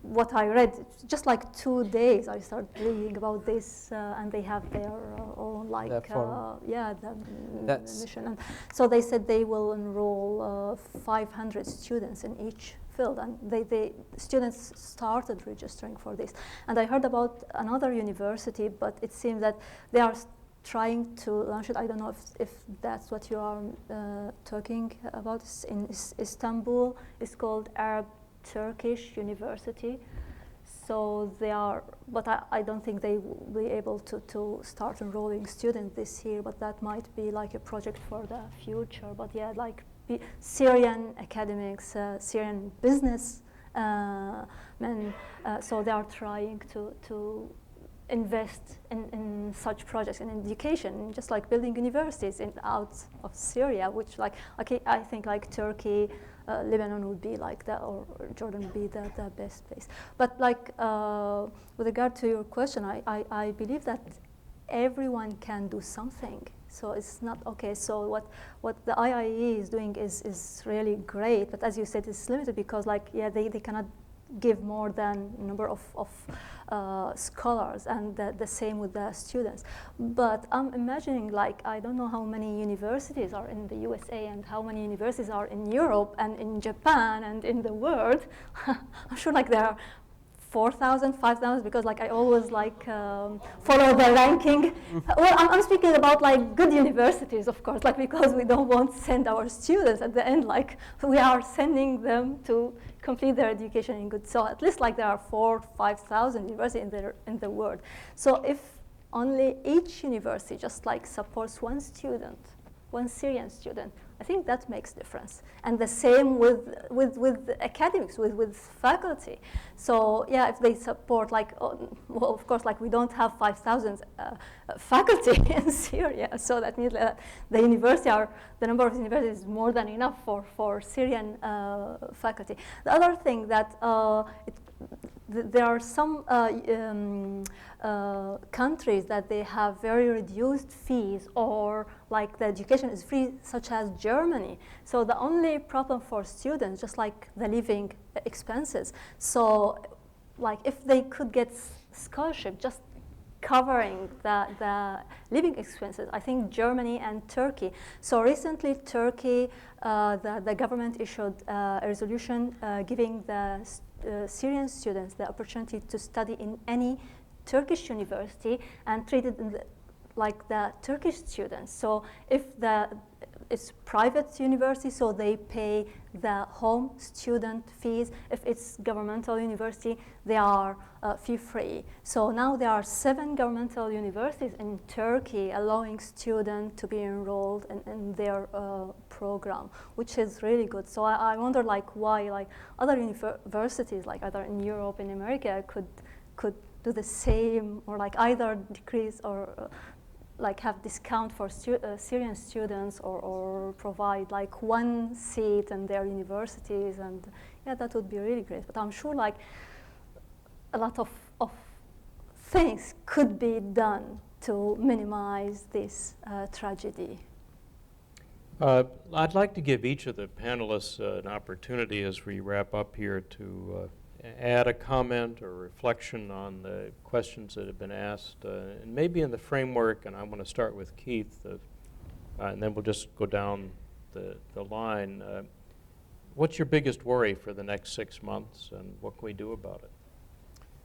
what I read, just like 2 days, I started reading about this, and they have their own like the mission. And so they said they will enroll 500 students in each field, and the students started registering for this. And I heard about another university, but it seems that they are trying to launch it. I don't know if that's what you are talking about. It's in Istanbul. It's called Arab Turkish University. So they are, but I don't think they will be able to start enrolling students this year, but that might be like a project for the future. But yeah, like Syrian academics, Syrian business men, so they are trying to invest in such projects and in education, just like building universities out of Syria, which like, okay, I think like Turkey, Lebanon would be like that, or Jordan would be the best place. But like with regard to your question, I believe that everyone can do something. So it's not okay. So what the IIE is doing is really great, but as you said, it's limited because like they cannot give more than number of scholars, and the same with the students. But I'm imagining like I don't know how many universities are in the USA and how many universities are in Europe and in Japan and in the world. I'm sure like there are 4,000, 5,000, because like I always like follow the ranking. Well, I'm speaking about like good universities, of course, like because we don't want to send our students at the end, like we are sending them to complete their education in good. So at least like there are 4,000, 5,000 universities in the world. So if only each university just like supports one student, one Syrian student, I think that makes difference. And the same with academics, with faculty. So yeah, if they support like, well, of course, like we don't have 5,000 faculty in Syria. So that means that the number of universities is more than enough for Syrian faculty. The other thing that there are some countries that they have very reduced fees, or like the education is free, such as Germany. So the only problem for students, just like the living expenses. So like if they could get scholarship just covering the living expenses, I think Germany and Turkey. So recently Turkey, the government issued a resolution giving the Syrian students the opportunity to study in any Turkish university and treated like the Turkish students. So if it's private university, so they pay the home student fees. If it's governmental university, they are fee-free. So now there are 7 governmental universities in Turkey allowing students to be enrolled in their program, which is really good. So I wonder like why like other universities, like either in Europe, in America, could do the same, or like either decrease or like have discount for Syrian students, or provide like 1 seat in their universities, and yeah, that would be really great. But I'm sure like a lot of things could be done to minimize this tragedy. I'd like to give each of the panelists an opportunity as we wrap up here to add a comment or reflection on the questions that have been asked, and maybe in the framework, and I want to start with Keith, and then we'll just go down the line. What's your biggest worry for the next 6 months, and what can we do about it?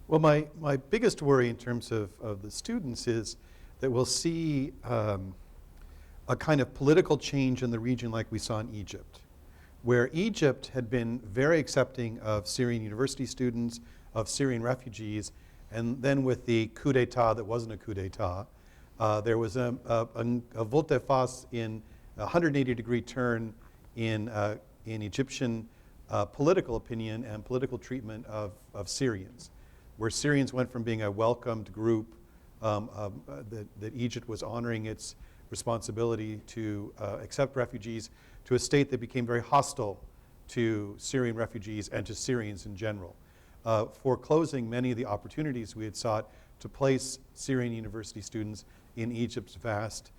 Well, my biggest worry in terms of the students is that we'll see a kind of political change in the region like we saw in Egypt, where Egypt had been very accepting of Syrian university students, of Syrian refugees, and then with the coup d'etat that wasn't a coup d'etat, there was a volte-face in a 180-degree turn in Egyptian political opinion and political treatment of Syrians, where Syrians went from being a welcomed group that Egypt was honoring its responsibility to accept refugees, to a state that became very hostile to Syrian refugees and to Syrians in general, foreclosing many of the opportunities we had sought to place Syrian university students in Egypt's vast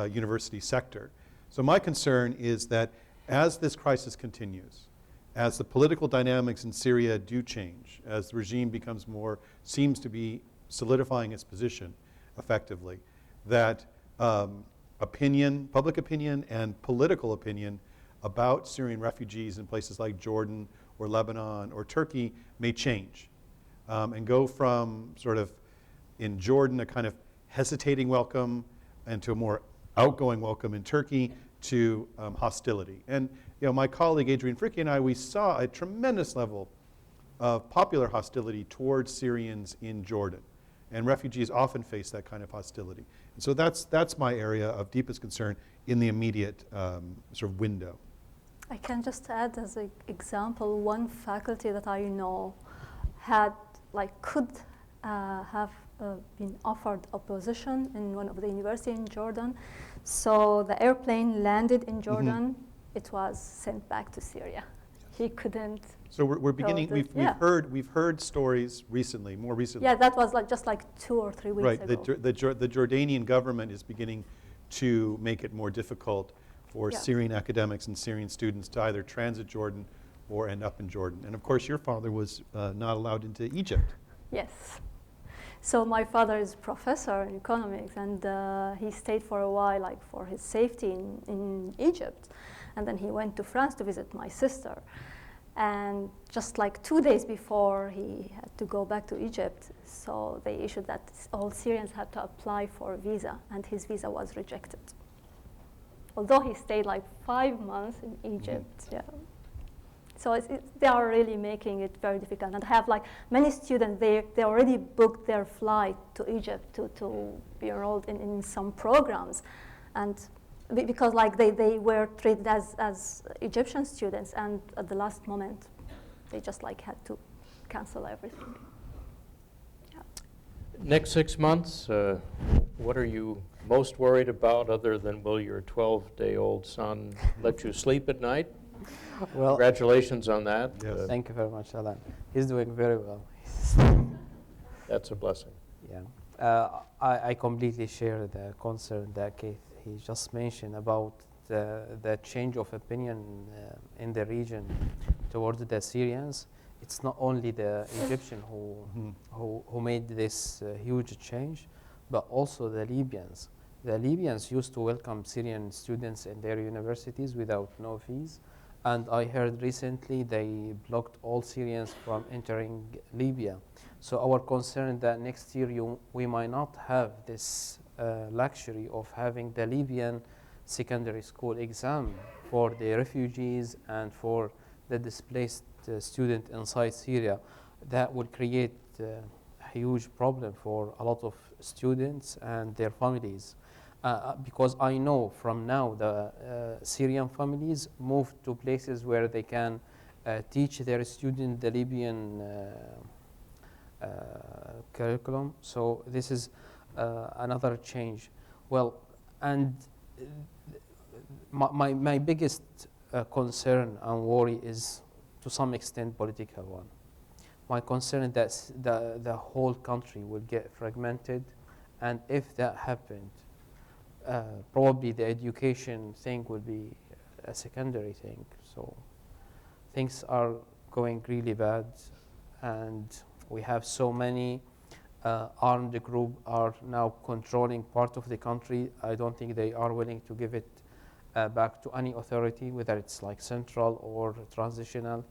university sector. So my concern is that as this crisis continues, as the political dynamics in Syria do change, as the regime becomes seems to be solidifying its position effectively, that public opinion and political opinion about Syrian refugees in places like Jordan or Lebanon or Turkey may change and go from sort of, in Jordan, a kind of hesitating welcome, and to a more outgoing welcome in Turkey, to hostility. And my colleague Adrian Fricke and I, we saw a tremendous level of popular hostility towards Syrians in Jordan. And refugees often face that kind of hostility. And so that's my area of deepest concern in the immediate sort of window. I can just add as an example, one faculty that I know could have been offered a position in one of the universities in Jordan. So the airplane landed in Jordan. It was sent back to Syria. He couldn't. So we're beginning. We've heard stories recently, more recently. Yeah, that was just 2 or 3 weeks ago. Right. The Jordanian government is beginning to make it more difficult for Syrian academics and Syrian students to either transit Jordan or end up in Jordan. And of course, your father was not allowed into Egypt. Yes. So my father is a professor in economics, and he stayed for a while, for his safety in Egypt. And then he went to France to visit my sister. And just 2 days before, he had to go back to Egypt. So they issued that all Syrians had to apply for a visa, and his visa was rejected. Although he stayed 5 months in Egypt. Yeah. So they are really making it very difficult. And I have many students, they already booked their flight to Egypt to be enrolled in some programs. And because they were treated as Egyptian students, and at the last moment, they just had to cancel everything. Yeah. Next 6 months, what are you most worried about, other than will your 12-day-old son let you sleep at night? Well, congratulations on that. Yes. Thank you very much, Allan. He's doing very well. That's a blessing. Yeah. I completely share the concern that Keith he just mentioned about the change of opinion in the region towards the Syrians. It's not only the Egyptian who made this huge change, but also the Libyans. The Libyans used to welcome Syrian students in their universities without no fees. And I heard recently they blocked all Syrians from entering Libya. So our concern that next year we might not have this luxury of having the Libyan secondary school exam for the refugees and for the displaced student inside Syria, that will create a huge problem for a lot of students and their families. Because I know from now the Syrian families move to places where they can teach their students the Libyan curriculum. So this is another change. Well, and my biggest concern and worry is to some extent political one. My concern is that the whole country will get fragmented, and if that happened, probably the education thing will be a secondary thing. So things are going really bad, and we have so many armed groups are now controlling part of the country. I don't think they are willing to give it back to any authority, whether it's like central or transitional.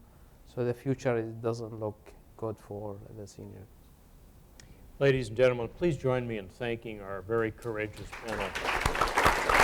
So the future doesn't look good for the seniors. Ladies and gentlemen, please join me in thanking our very courageous panel.